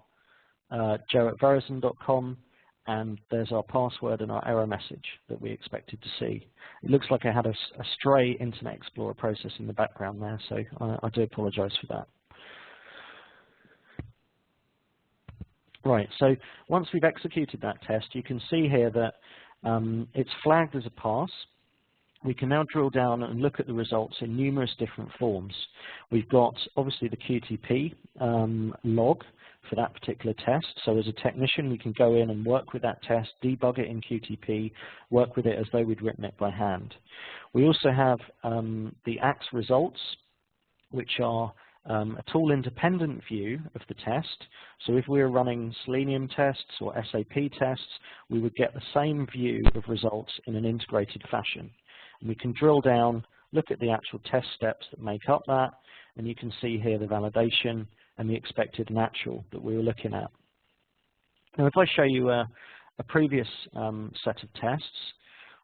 S6: joe@verizon.com, and there's our password and our error message that we expected to see. It looks like I had a stray Internet Explorer process in the background there, so I do apologize for that. Right, so once we've executed that test, you can see here that it's flagged as a pass, we can now drill down and look at the results in numerous different forms. We've got obviously the QTP log for that particular test. So as a technician, we can go in and work with that test, debug it in QTP, work with it as though we'd written it by hand. We also have the ACTS results, which are a tool-independent view of the test. So if we were running Selenium tests or SAP tests, we would get the same view of results in an integrated fashion. And we can drill down, look at the actual test steps that make up that, and you can see here the validation and the expected natural that we were looking at. Now, if I show you a previous set of tests,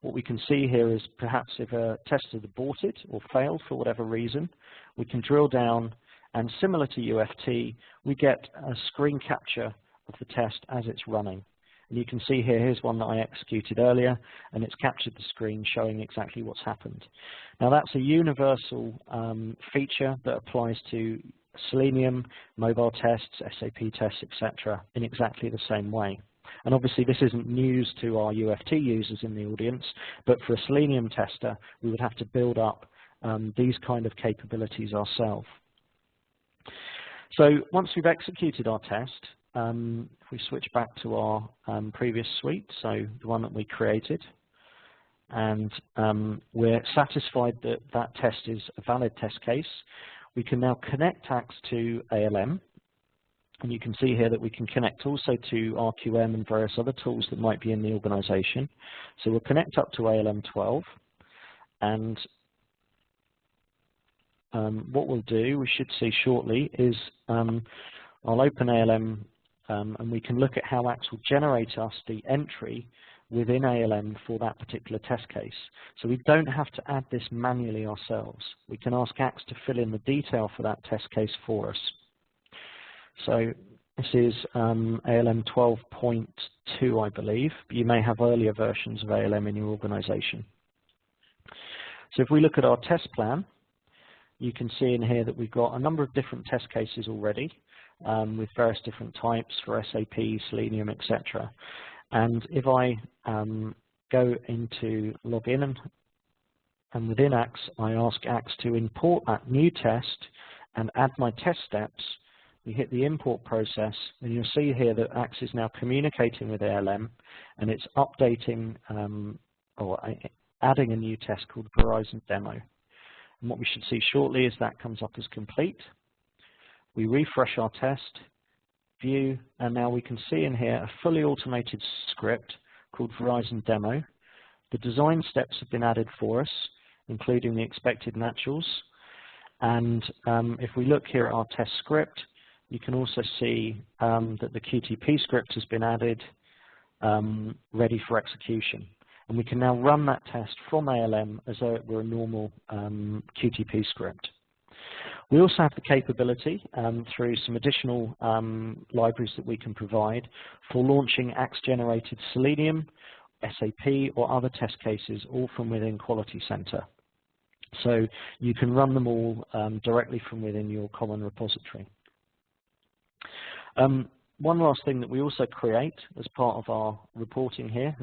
S6: what we can see here is perhaps if a test had aborted or failed for whatever reason, we can drill down, and similar to UFT, we get a screen capture of the test as it's running. And you can see here, here's one that I executed earlier, and it's captured the screen showing exactly what's happened. Now that's a universal feature that applies to Selenium, mobile tests, SAP tests, etc. in exactly the same way. And obviously this isn't news to our UFT users in the audience, but for a Selenium tester, we would have to build up these kind of capabilities ourselves. So once we've executed our test, if we switch back to our previous suite, so the one that we created, and we're satisfied that that test is a valid test case, we can now connect ACTS to ALM. And you can see here that we can connect also to RQM and various other tools that might be in the organization. So we'll connect up to ALM 12. And what we'll do, we should see shortly, is I'll open ALM and we can look at how ACTS will generate us the entry within ALM for that particular test case. So we don't have to add this manually ourselves. We can ask ACTS to fill in the detail for that test case for us. So this is ALM 12.2, I believe, but you may have earlier versions of ALM in your organization. So if we look at our test plan, you can see in here that we've got a number of different test cases already with various different types for SAP, Selenium, etc. And if I go into login and within ACTS, I ask ACTS to import that new test and add my test steps, we hit the import process, and you'll see here that ACTS is now communicating with ALM, and it's updating or adding a new test called Verizon Demo. And what we should see shortly is that comes up as complete. We refresh our test, view, and now we can see in here a fully automated script called Verizon Demo. The design steps have been added for us, including the expected naturals. And if we look here at our test script, you can also see that the QTP script has been added, ready for execution. And we can now run that test from ALM as though it were a normal QTP script. We also have the capability through some additional libraries that we can provide for launching ACTS-generated Selenium, SAP, or other test cases, all from within Quality Center. So you can run them all directly from within your common repository. One last thing that we also create as part of our reporting here,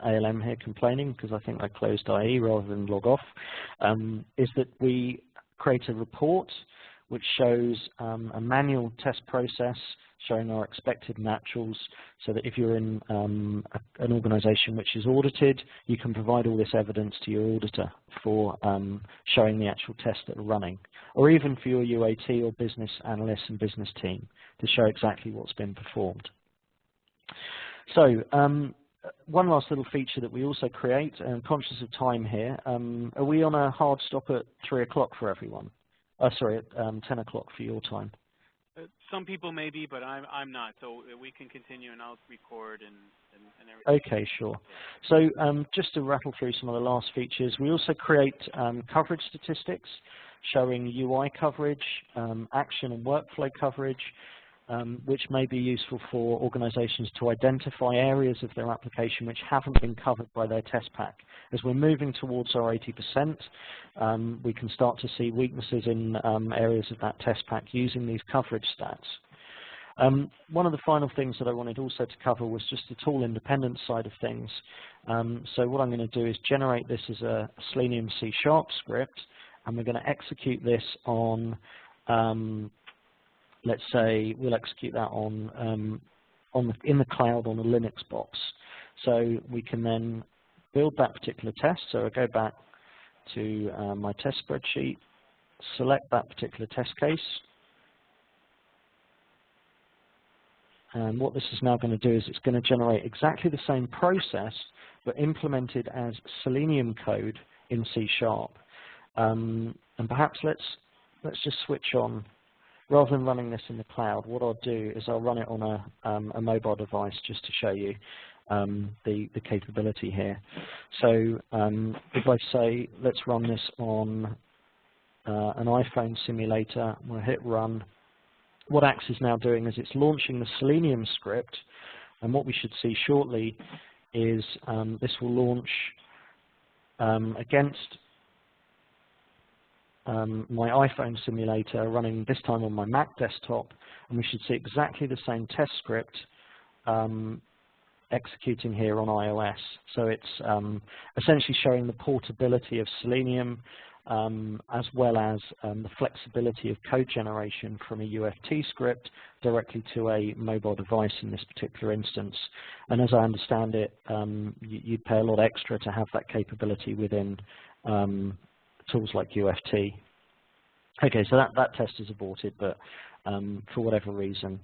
S6: ALM here complaining because I think I closed IE rather than log off, is that we create a report which shows a manual test process showing our expected naturals, so that if you're in an organization which is audited, you can provide all this evidence to your auditor for showing the actual tests that are running, or even for your UAT or business analysts and business team to show exactly what's been performed. So one last little feature that we also create, and conscious of time here, are we on a hard stop at 3 o'clock for everyone? Sorry, at 10 o'clock for your time.
S1: Some people may be, but I'm not, so we can continue and I'll record and everything.
S6: Okay, sure. So just to rattle through some of the last features, we also create coverage statistics showing UI coverage, action and workflow coverage, which may be useful for organizations to identify areas of their application which haven't been covered by their test pack. As we're moving towards our 80%, we can start to see weaknesses in areas of that test pack using these coverage stats. One of the final things that I wanted also to cover was just the tool independent side of things. So what I'm going to do is generate this as a Selenium C# script, and we're going to execute this on, let's say, we'll execute that on in the cloud on a Linux box. So we can then build that particular test. So I go back to my test spreadsheet, select that particular test case. And what this is now going to do is it's going to generate exactly the same process, but implemented as Selenium code in C#. And perhaps let's just switch on, rather than running this in the cloud, what I'll do is I'll run it on a mobile device just to show you the capability here. So if I say let's run this on an iPhone simulator, I'm going to hit run. What Axe is now doing is it's launching the Selenium script, and what we should see shortly is this will launch against my iPhone simulator running this time on my Mac desktop, and we should see exactly the same test script executing here on iOS. So it's essentially showing the portability of Selenium as well as the flexibility of code generation from a UFT script directly to a mobile device in this particular instance. And as I understand it, you'd pay a lot extra to have that capability within tools like UFT. Okay, so that test is aborted, but for whatever reason,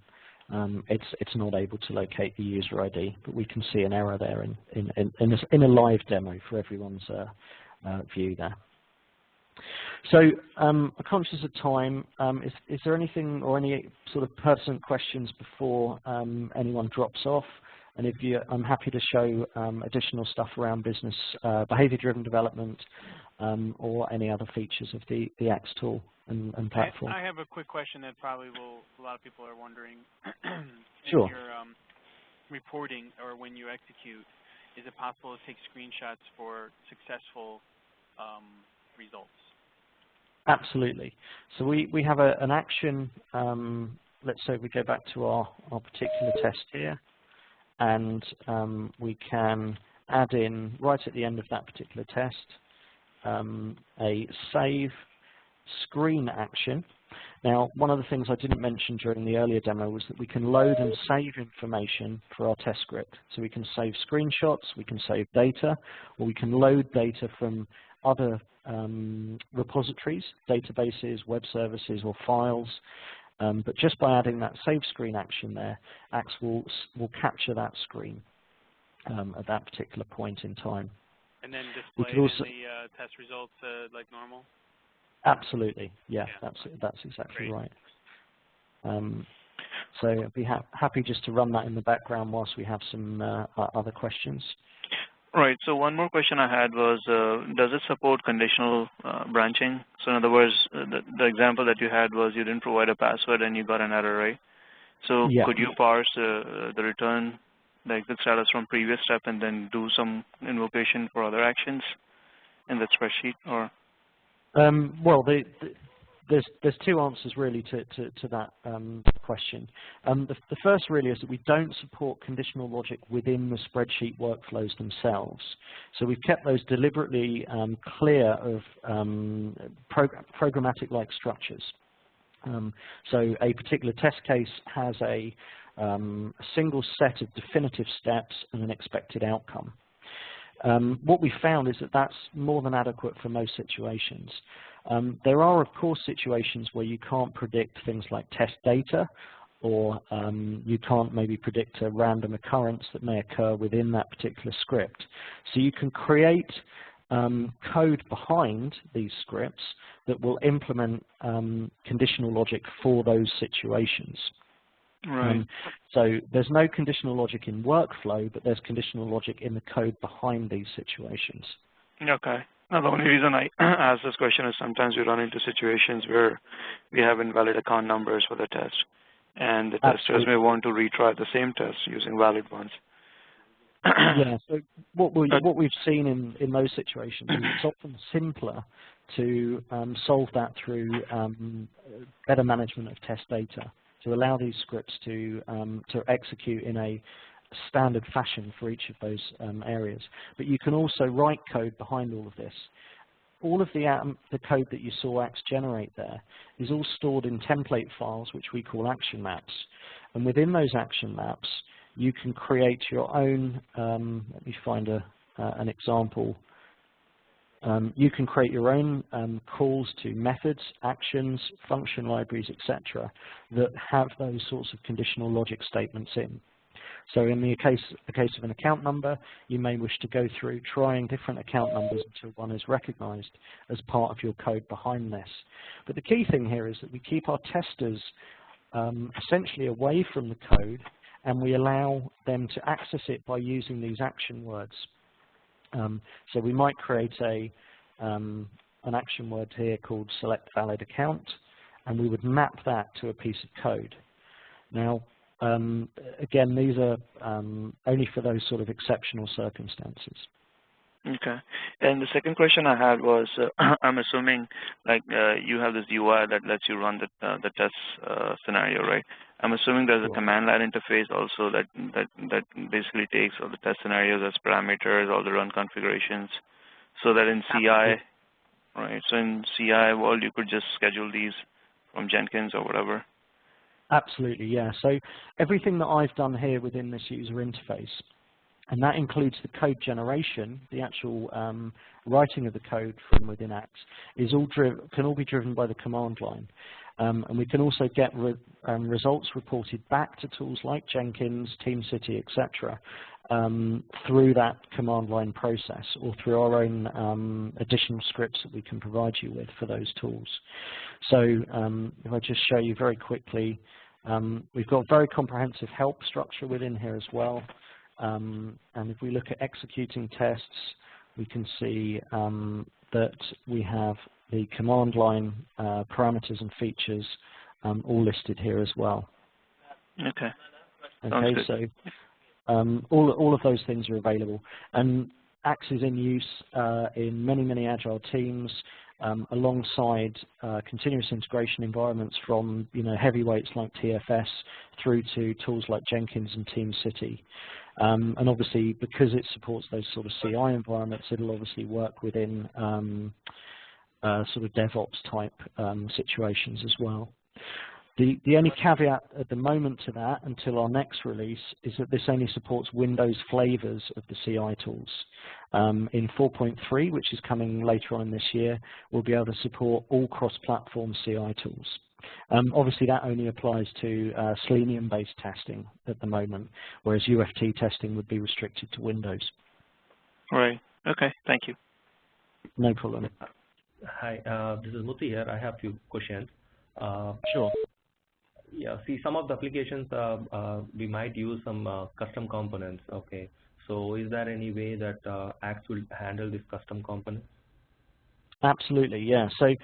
S6: it's not able to locate the user ID, but we can see an error there in a live demo for everyone's view there. So I'm conscious of time. Is there anything or any sort of pertinent questions before anyone drops off? And if you, I'm happy to show additional stuff around business behavior-driven development or any other features of the Axe tool and platform.
S1: I have a quick question that probably a lot of people are wondering.
S6: Sure.
S1: In your reporting or when you execute, is it possible to take screenshots for successful results?
S6: Absolutely. So we have an action. Let's say we go back to our particular test here, and we can add in right at the end of that particular test a save screen action. Now, one of the things I didn't mention during the earlier demo was that we can load and save information for our test script. So we can save screenshots, we can save data, or we can load data from other repositories, databases, web services, or files. But just by adding that save screen action there, Axe will capture that screen at that particular point in time.
S1: And then display the test results like normal?
S6: Absolutely, yeah. That's exactly right. So I'd be happy just to run that in the background whilst we have some other questions.
S5: Right. So one more question I had was, does it support conditional branching? So in other words, the example that you had was you didn't provide a password and you got an error, right? So yeah. Could you parse the return, the exit status from previous step, and then do some invocation for other actions in the spreadsheet, or?
S6: Well, there's two answers really to that question. The first really is that we don't support conditional logic within the spreadsheet workflows themselves. So we've kept those deliberately clear of programmatic-like structures. So a particular test case has a single set of definitive steps and an expected outcome. What we found is that that's more than adequate for most situations. There are, of course, situations where you can't predict things like test data, or you can't maybe predict a random occurrence that may occur within that particular script. So you can create code behind these scripts that will implement conditional logic for those situations.
S5: Right.
S6: So there's no conditional logic in workflow, but there's conditional logic in the code behind these situations.
S5: Okay. Now, the only reason I ask this question is sometimes we run into situations where we have invalid account numbers for the test, and the testers may want to retry the same test using valid ones.
S6: Yeah, so what we've seen in those situations is it's often simpler to solve that through better management of test data. to allow these scripts to execute in a standard fashion for each of those areas. But you can also write code behind all of this. All of the code that you saw Axe generate there is all stored in template files, which we call action maps. And within those action maps, you can create your own, let me find an example. You can create your own calls to methods, actions, function libraries, etc., that have those sorts of conditional logic statements in. So in the case of an account number, you may wish to go through trying different account numbers until one is recognized as part of your code behind this. But the key thing here is that we keep our testers essentially away from the code, and we allow them to access it by using these action words. So we might create an action word here called select valid account, and we would map that to a piece of code. Now, again, these are only for those sort of exceptional circumstances.
S5: Okay. And the second question I had was, I'm assuming like you have this UI that lets you run the test scenario, right? I'm assuming there's a command line interface also that basically takes all the test scenarios as parameters, all the run configurations, so that in CI, right? So in CI world, you could just schedule these from Jenkins or whatever.
S6: Absolutely, yeah. So everything that I've done here within this user interface, and that includes the code generation, the actual writing of the code from within Axe, can all be driven by the command line. And we can also get results reported back to tools like Jenkins, TeamCity, etc., through that command line process, or through our own additional scripts that we can provide you with for those tools. So if I just show you very quickly, we've got a very comprehensive help structure within here as well. And if we look at executing tests, we can see that we have the command line parameters and features all listed here as well.
S5: Okay.
S6: Okay, so all of those things are available. And Axe is in use in many Agile teams alongside continuous integration environments from heavyweights like TFS through to tools like Jenkins and TeamCity. And obviously, because it supports those sort of CI environments, it'll obviously work within sort of DevOps type situations as well. The only caveat at the moment to that, until our next release, is that this only supports Windows flavors of the CI tools. In 4.3, which is coming later on this year, we'll be able to support all cross-platform CI tools. Obviously, that only applies to Selenium-based testing at the moment, whereas UFT testing would be restricted to Windows.
S5: Right. Okay. Thank you.
S6: No problem.
S7: Hi, this is Muthi here. I have a few questions.
S6: Sure.
S7: Yeah, see, some of the applications we might use some custom components. Okay, so is there any way that Axe will handle this custom components?
S6: Absolutely, yeah. So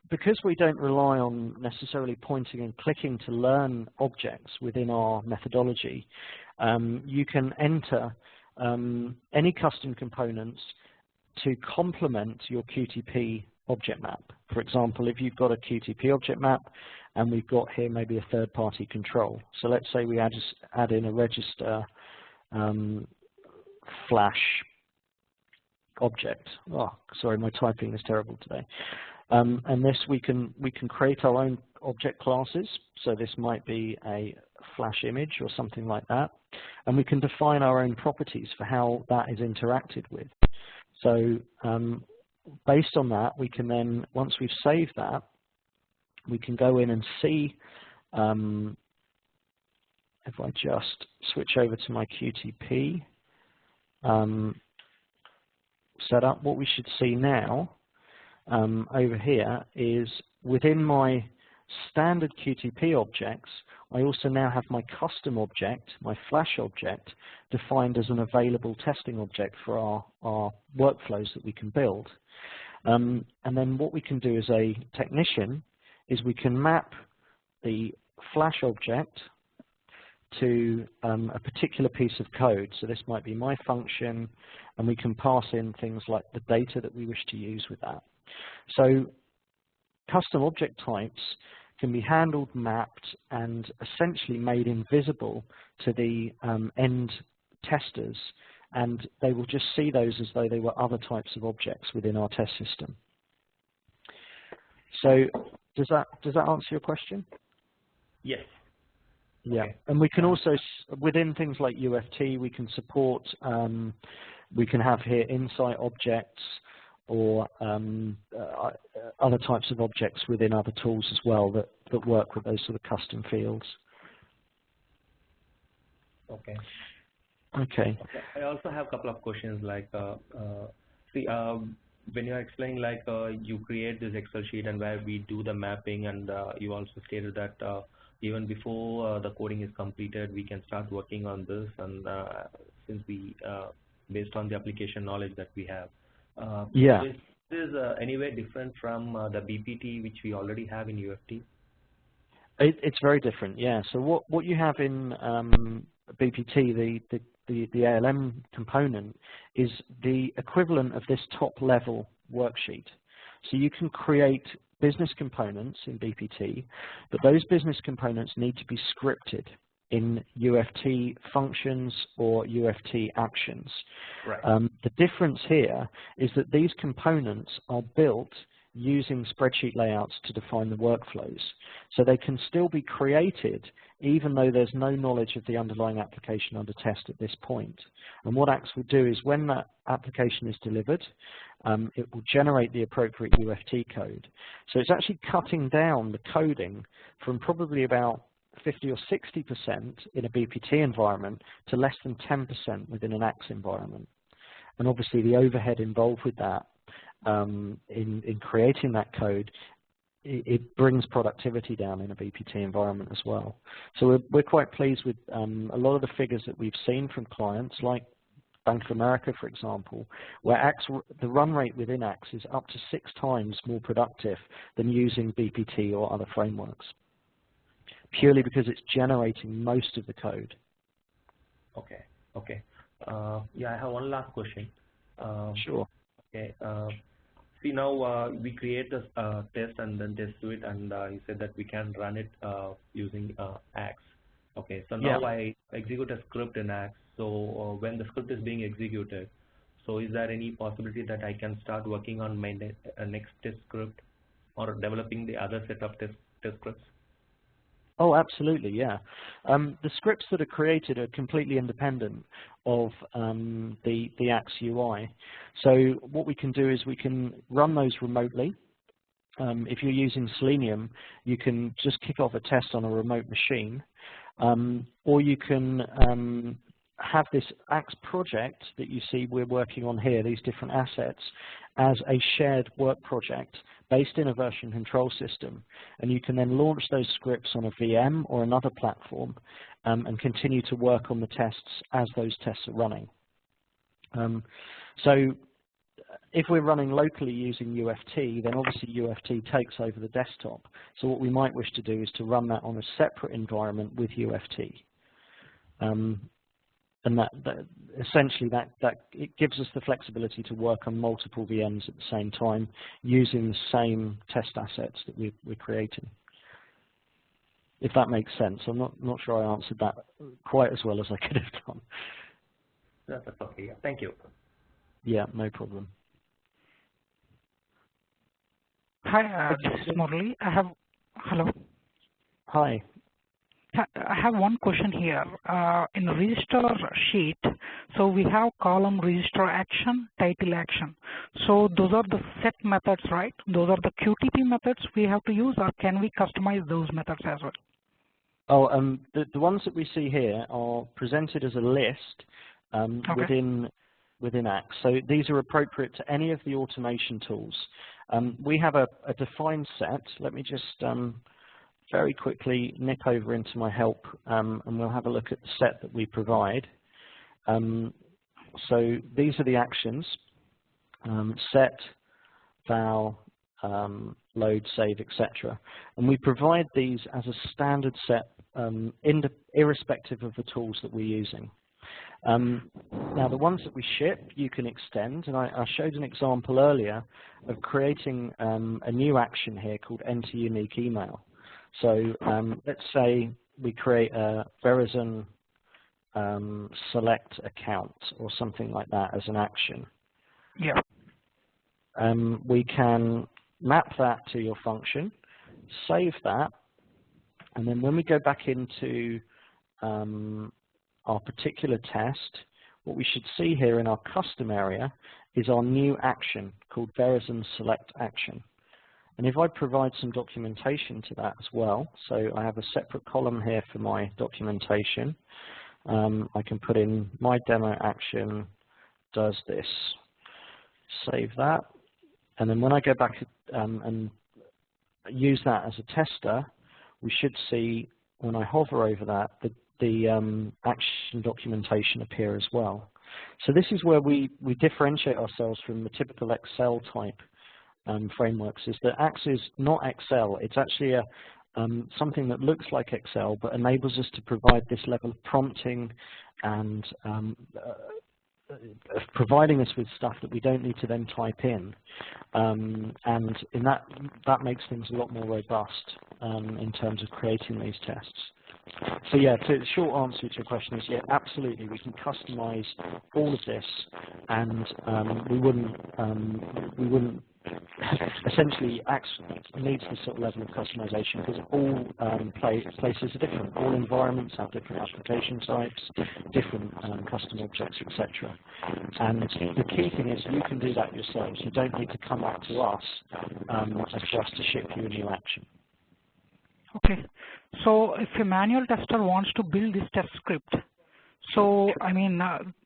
S6: because we don't rely on necessarily pointing and clicking to learn objects within our methodology, you can enter any custom components to complement your Qtp object map. For example, if you've got a Qtp object map and we've got here maybe a third-party control. So let's say we add in a register flash object. Oh, sorry, my typing is terrible today. And this we can create our own object classes. So this might be a flash image or something like that. And we can define our own properties for how that is interacted with. So based on that, we can then, once we've saved that, we can go in and see, if I just switch over to my Qtp setup, what we should see now over here is within my standard Qtp objects, I also now have my custom object, my flash object, defined as an available testing object for our workflows that we can build. And then what we can do as a technician is we can map the flash object to a particular piece of code. So this might be my function, and we can pass in things like the data that we wish to use with that. So custom object types can be handled, mapped, and essentially made invisible to the end testers, and they will just see those as though they were other types of objects within our test system. So does that answer your question?
S7: Yes.
S6: Yeah,
S7: okay.
S6: And we can also, within things like UFT, we can support, we can have here insight objects or other types of objects within other tools as well that work with those sort of custom fields.
S7: Okay.
S6: Okay.
S7: I also have a couple of questions like, when you're explaining like you create this Excel sheet and where we do the mapping, and you also stated that even before the coding is completed, we can start working on this, and since we, based on the application knowledge that we have.
S6: Yeah.
S7: Is this any way different from the BPT which we already have in UFT?
S6: It's very different, yeah. So what you have in BPT, the ALM component, is the equivalent of this top-level worksheet. So you can create business components in BPT, but those business components need to be scripted in UFT functions or UFT actions.
S7: Right.
S6: The difference here is that these components are built using spreadsheet layouts to define the workflows. So they can still be created even though there's no knowledge of the underlying application under test at this point. And what Axe will do is when that application is delivered, it will generate the appropriate UFT code. So it's actually cutting down the coding from probably about 50 or 60% in a BPT environment to less than 10% within an Axe environment. And obviously the overhead involved with that in creating that code, it brings productivity down in a BPT environment as well. So we're quite pleased with a lot of the figures that we've seen from clients like Bank of America, for example, where Axe, the run rate within Axe is up to 6 times more productive than using BPT or other frameworks, purely because it's generating most of the code.
S7: Okay. Okay. Yeah, I have one last question.
S6: Sure.
S7: Okay. See, now we create this test and then test suite, and you said that we can run it using Axe. Okay, so now I execute a script in Axe. So when the script is being executed, so is there any possibility that I can start working on my next test script or developing the other set of test scripts?
S6: Oh, absolutely, yeah. The scripts that are created are completely independent of the Axe UI. So what we can do is we can run those remotely. If you're using Selenium, you can just kick off a test on a remote machine, or you can have this Axe project that you see we're working on here, these different assets, as a shared work project based in a version control system. And you can then launch those scripts on a VM or another platform and continue to work on the tests as those tests are running. So if we're running locally using UFT, then obviously UFT takes over the desktop. So what we might wish to do is to run that on a separate environment with UFT. And essentially it gives us the flexibility to work on multiple VMs at the same time using the same test assets that we're creating. If that makes sense. I'm not sure I answered that quite as well as I could have done.
S7: That's okay. Yeah. Thank you.
S6: Yeah, no problem.
S8: Hi, this is Murali. Hello.
S6: Hi.
S8: I have one question here. In the register sheet, so we have column register action, title action. So those are the set methods, right? Those are the QTP methods we have to use, or can we customize those methods as well?
S6: Oh, the ones that we see here are presented as a list within Axe. So these are appropriate to any of the automation tools. We have a defined set. Let me just very quickly nick over into my help, and we'll have a look at the set that we provide. So these are the actions: set, val, load, save, etc. And we provide these as a standard set, irrespective of the tools that we're using. Now, the ones that we ship, you can extend, and I showed an example earlier of creating a new action here called enter unique email. So let's say we create a Verizon select account or something like that as an action.
S8: Yeah.
S6: We can map that to your function, save that, and then when we go back into our particular test, what we should see here in our custom area is our new action called Verizon select action. And if I provide some documentation to that as well, so I have a separate column here for my documentation. I can put in my demo action does this, save that, and then when I go back and use that as a tester, we should see when I hover over that the action documentation appear as well. So this is where we differentiate ourselves from the typical Excel type frameworks, is that Axe is not Excel. It's actually something that looks like Excel but enables us to provide this level of prompting and providing us with stuff that we don't need to then type in. And in that makes things a lot more robust in terms of creating these tests. So yeah, the short answer to your question is yeah, absolutely, we can customize all of this, and we wouldn't essentially Axe needs this sort of level of customization because all places are different. All environments have different application types, different custom objects, etc. And the key thing is you can do that yourselves. You don't need to come up to us for us to ship you a new action.
S8: Okay. So if a manual tester wants to build this test script, so I mean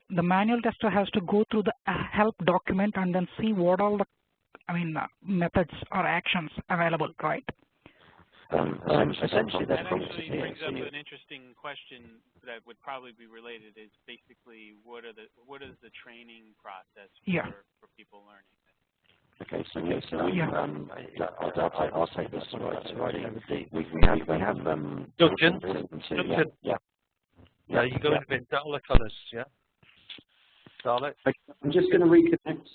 S8: the manual tester has to go through the help document and then see what all the methods or actions available, right?
S6: Essentially,
S1: that actually brings up an interesting question that would probably be related. Is basically what is the training process for people learning?
S6: Okay, so
S8: yeah.
S6: I'll take this right over deep. We have
S2: Duncan.
S6: Yeah,
S2: you go in a bit. That'll look on us, yeah. Darling.
S6: I'm just going to reconnect.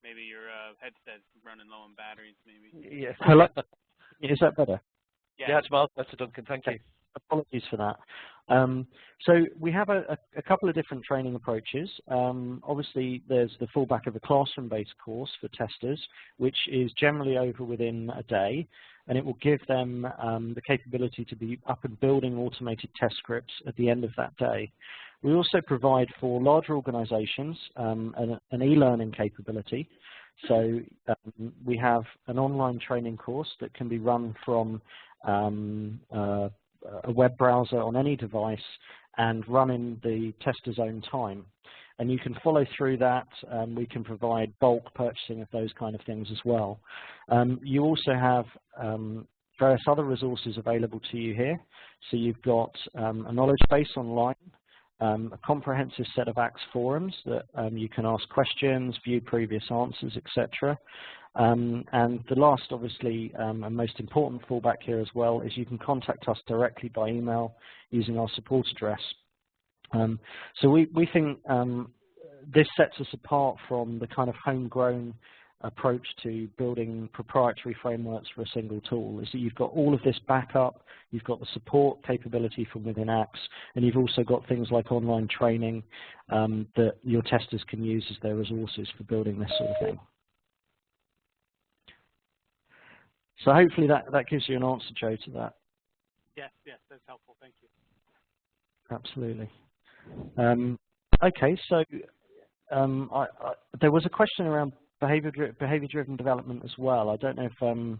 S1: Maybe your headset's running low on batteries, maybe.
S2: Yeah.
S6: Hello. Is that better?
S2: Yeah, it's miles better, Duncan. Thank you.
S6: Apologies for that. So we have a couple of different training approaches. Obviously, there's the fallback of a classroom-based course for testers, which is generally over within a day, and it will give them the capability to be up and building automated test scripts at the end of that day. We also provide for larger organizations an e-learning capability. So we have an online training course that can be run from a web browser on any device and run in the tester's own time. And you can follow through that. We can provide bulk purchasing of those kind of things as well. You also have various other resources available to you here. So you've got a knowledge base online, a comprehensive set of Axe forums that you can ask questions, view previous answers, etc. And the last, obviously, and most important fallback here as well is you can contact us directly by email using our support address. So we think this sets us apart from the kind of homegrown approach to building proprietary frameworks for a single tool, is that you've got all of this backup, you've got the support capability from within Axe, and you've also got things like online training that your testers can use as their resources for building this sort of thing. So hopefully that gives you an answer, Joe, to that.
S1: Yes, that's helpful. Thank you.
S6: Absolutely. Okay, so there was a question around behavior-driven development as well. I don't know if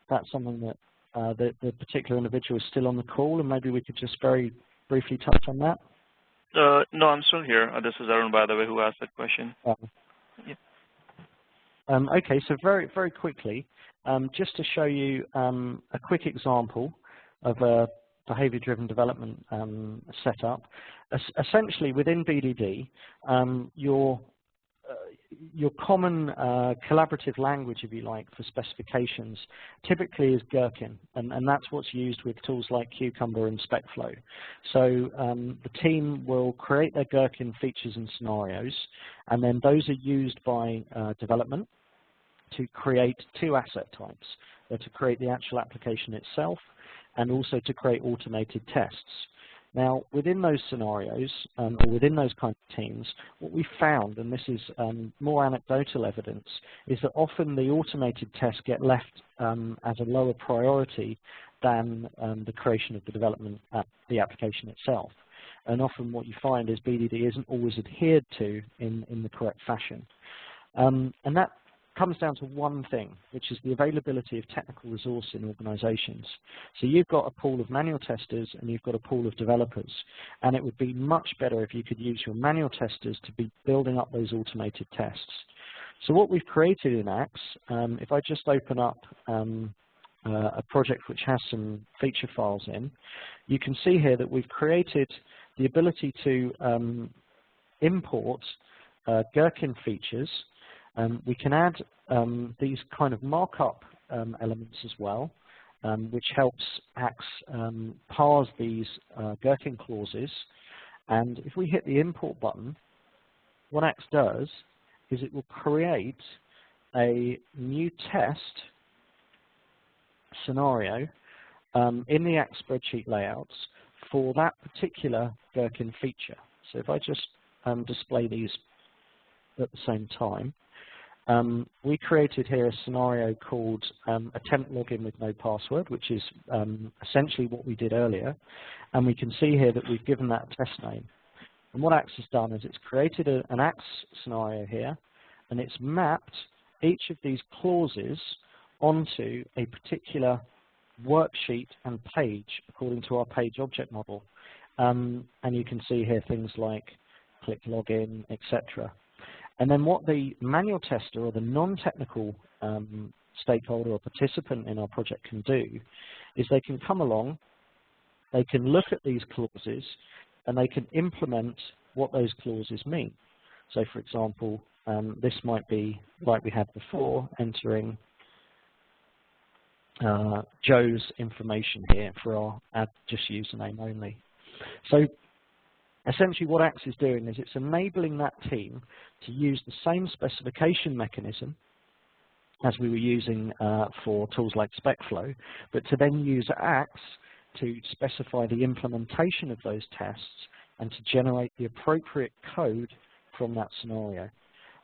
S6: that's something that the particular individual is still on the call, and maybe we could just very briefly touch on that.
S5: No, I'm still here. This is Arun, by the way, who asked that question.
S6: Okay, so very quickly, just to show you a quick example of a behavior-driven development setup. Essentially, within BDD, your common collaborative language, if you like, for specifications typically is Gherkin, and that's what's used with tools like Cucumber and SpecFlow. So the team will create their Gherkin features and scenarios, and then those are used by development. to create two asset types. They're to create the actual application itself and also to create automated tests. Now, within those scenarios, or within those kind of teams, what we found, and this is more anecdotal evidence, is that often the automated tests get left as a lower priority than the creation of the development the application itself. And often what you find is BDD isn't always adhered to in the correct fashion. And that comes down to one thing, which is the availability of technical resource in organizations. So you've got a pool of manual testers and you've got a pool of developers, and it would be much better if you could use your manual testers to be building up those automated tests. So what we've created in Axe, if I just open up a project which has some feature files in, you can see here that we've created the ability to import Gherkin features. We can add these kind of markup elements as well, which helps Axe parse these Gherkin clauses. And if we hit the import button, what Axe does is it will create a new test scenario in the Axe spreadsheet layouts for that particular Gherkin feature. So if I just display these at the same time, we created here a scenario called attempt login with no password, which is essentially what we did earlier. And we can see here that we've given that a test name. And what Axe has done is it's created an Axe scenario here, and it's mapped each of these clauses onto a particular worksheet and page according to our page object model. And you can see here things like click login, etc. And then what the manual tester or the non-technical stakeholder or participant in our project can do is they can come along, they can look at these clauses, and they can implement what those clauses mean. So for example, this might be like we had before, entering Joe's information here for our add just username only. So essentially what Axe is doing is it's enabling that team to use the same specification mechanism as we were using for tools like SpecFlow, but to then use Axe to specify the implementation of those tests and to generate the appropriate code from that scenario,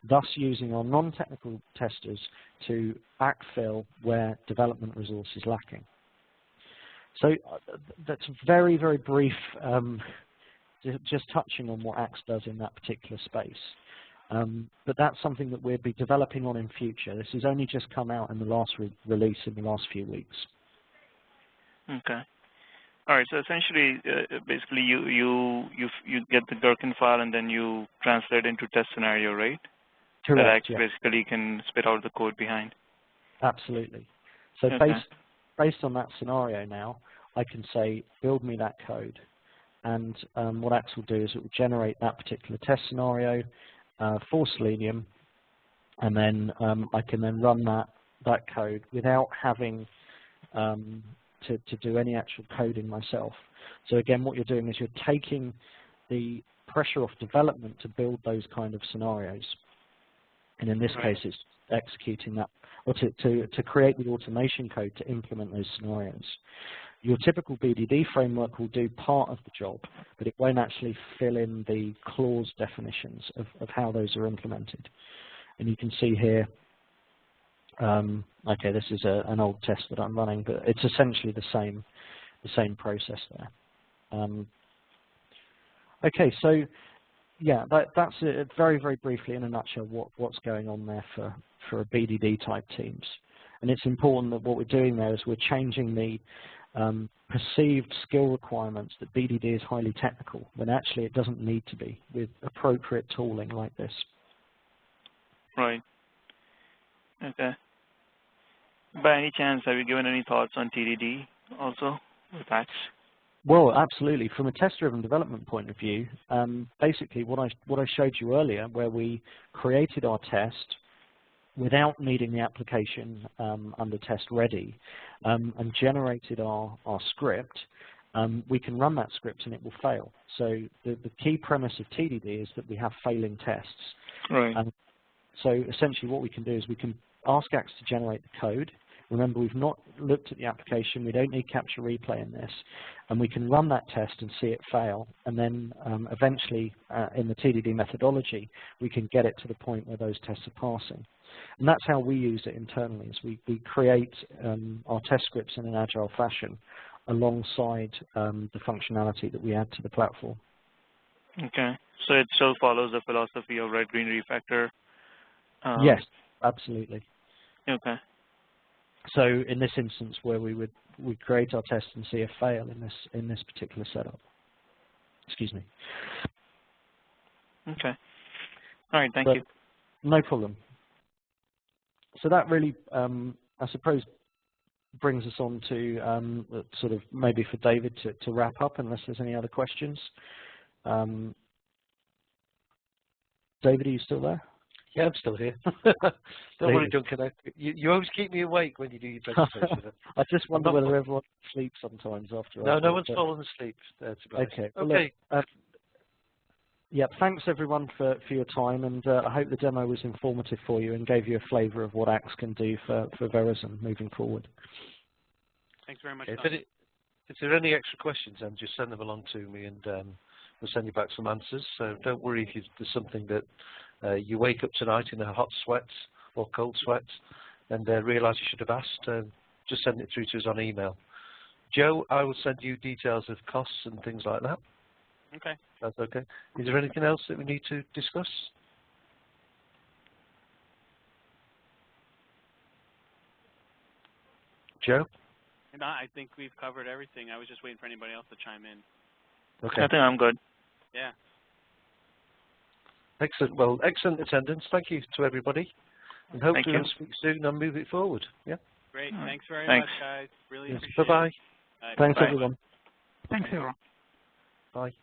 S6: thus using our non-technical testers to backfill where development resource is lacking. So that's very, very brief, just touching on what Axe does in that particular space. But that's something that we'll be developing on in future. This has only just come out in the last release in the last few weeks.
S5: Okay. All right. So essentially, basically, you get the Gherkin file and then you translate into test scenario, right?
S6: Correct.
S5: That basically can spit out the code behind.
S6: Absolutely. So
S5: okay.
S6: based on that scenario now, I can say build me that code, and what Axe will do is it will generate that particular test scenario for Selenium, and then I can then run that code without having to do any actual coding myself. So again, what you're doing is you're taking the pressure off development to build those kind of scenarios. And in this case, it's executing that, or to create the automation code to implement those scenarios. Your typical BDD framework will do part of the job, but it won't actually fill in the clause definitions of how those are implemented. And you can see here, okay, this is an old test that I'm running, but it's essentially the same process there. Okay, so yeah, that's it, very, very briefly in a nutshell what's going on there for a BDD type teams. And it's important that what we're doing there is we're changing the perceived skill requirements that BDD is highly technical, when actually it doesn't need to be with appropriate tooling like this.
S5: Right. Okay. By any chance, have you given any thoughts on TDD also with Axe?
S6: Well, absolutely. From a test-driven development point of view, basically what I showed you earlier, where we created our test without needing the application under test ready, and generated our script, we can run that script and it will fail. So the key premise of TDD is that we have failing tests.
S5: Right.
S6: So essentially what we can do is we can ask Axe to generate the code. Remember, we've not looked at the application. We don't need capture replay in this. And we can run that test and see it fail. And then eventually, in the TDD methodology, we can get it to the point where those tests are passing. And that's how we use it internally, is we create our test scripts in an agile fashion alongside the functionality that we add to the platform.
S5: Okay. So it still follows the philosophy of red-green refactor?
S6: Yes, absolutely.
S5: Okay.
S6: So in this instance, where we'd create our test and see a fail in this particular setup. Excuse me.
S5: Okay. All right. Thank you.
S6: No problem. So that really, I suppose, brings us on to sort of maybe for David to wrap up, unless there's any other questions. David, are you still there?
S2: Yeah, I'm still here. Don't worry, Duncan. You always keep me awake when you do your presentation.
S6: I just wonder whether everyone sleeps sometimes after.
S2: No one's fallen asleep.
S6: Okay. Well,
S2: okay.
S6: Look, yeah, thanks everyone for your time, and I hope the demo was informative for you and gave you a flavour of what Axe can do for Verizon moving forward.
S1: Thanks very much.
S2: If there are any extra questions, then just send them along to me, and we'll send you back some answers. So don't worry if there's something that you wake up tonight in a hot sweat or cold sweat and realise you should have asked. Just send it through to us on email. Joe, I will send you details of costs and things like that.
S1: Okay.
S2: That's okay. Is there anything else that we need to discuss? Joe?
S1: No, I think we've covered everything. I was just waiting for anybody else to chime in.
S2: Okay.
S5: I think I'm good.
S1: Yeah.
S2: Excellent. Well, excellent attendance. Thank you to everybody. And hopefully we'll speak soon and move it forward. Yeah.
S1: Great. Thanks very much, guys. Really appreciate it.
S2: Bye-bye.
S6: Thanks, everyone.
S8: Thanks, everyone.
S2: Bye.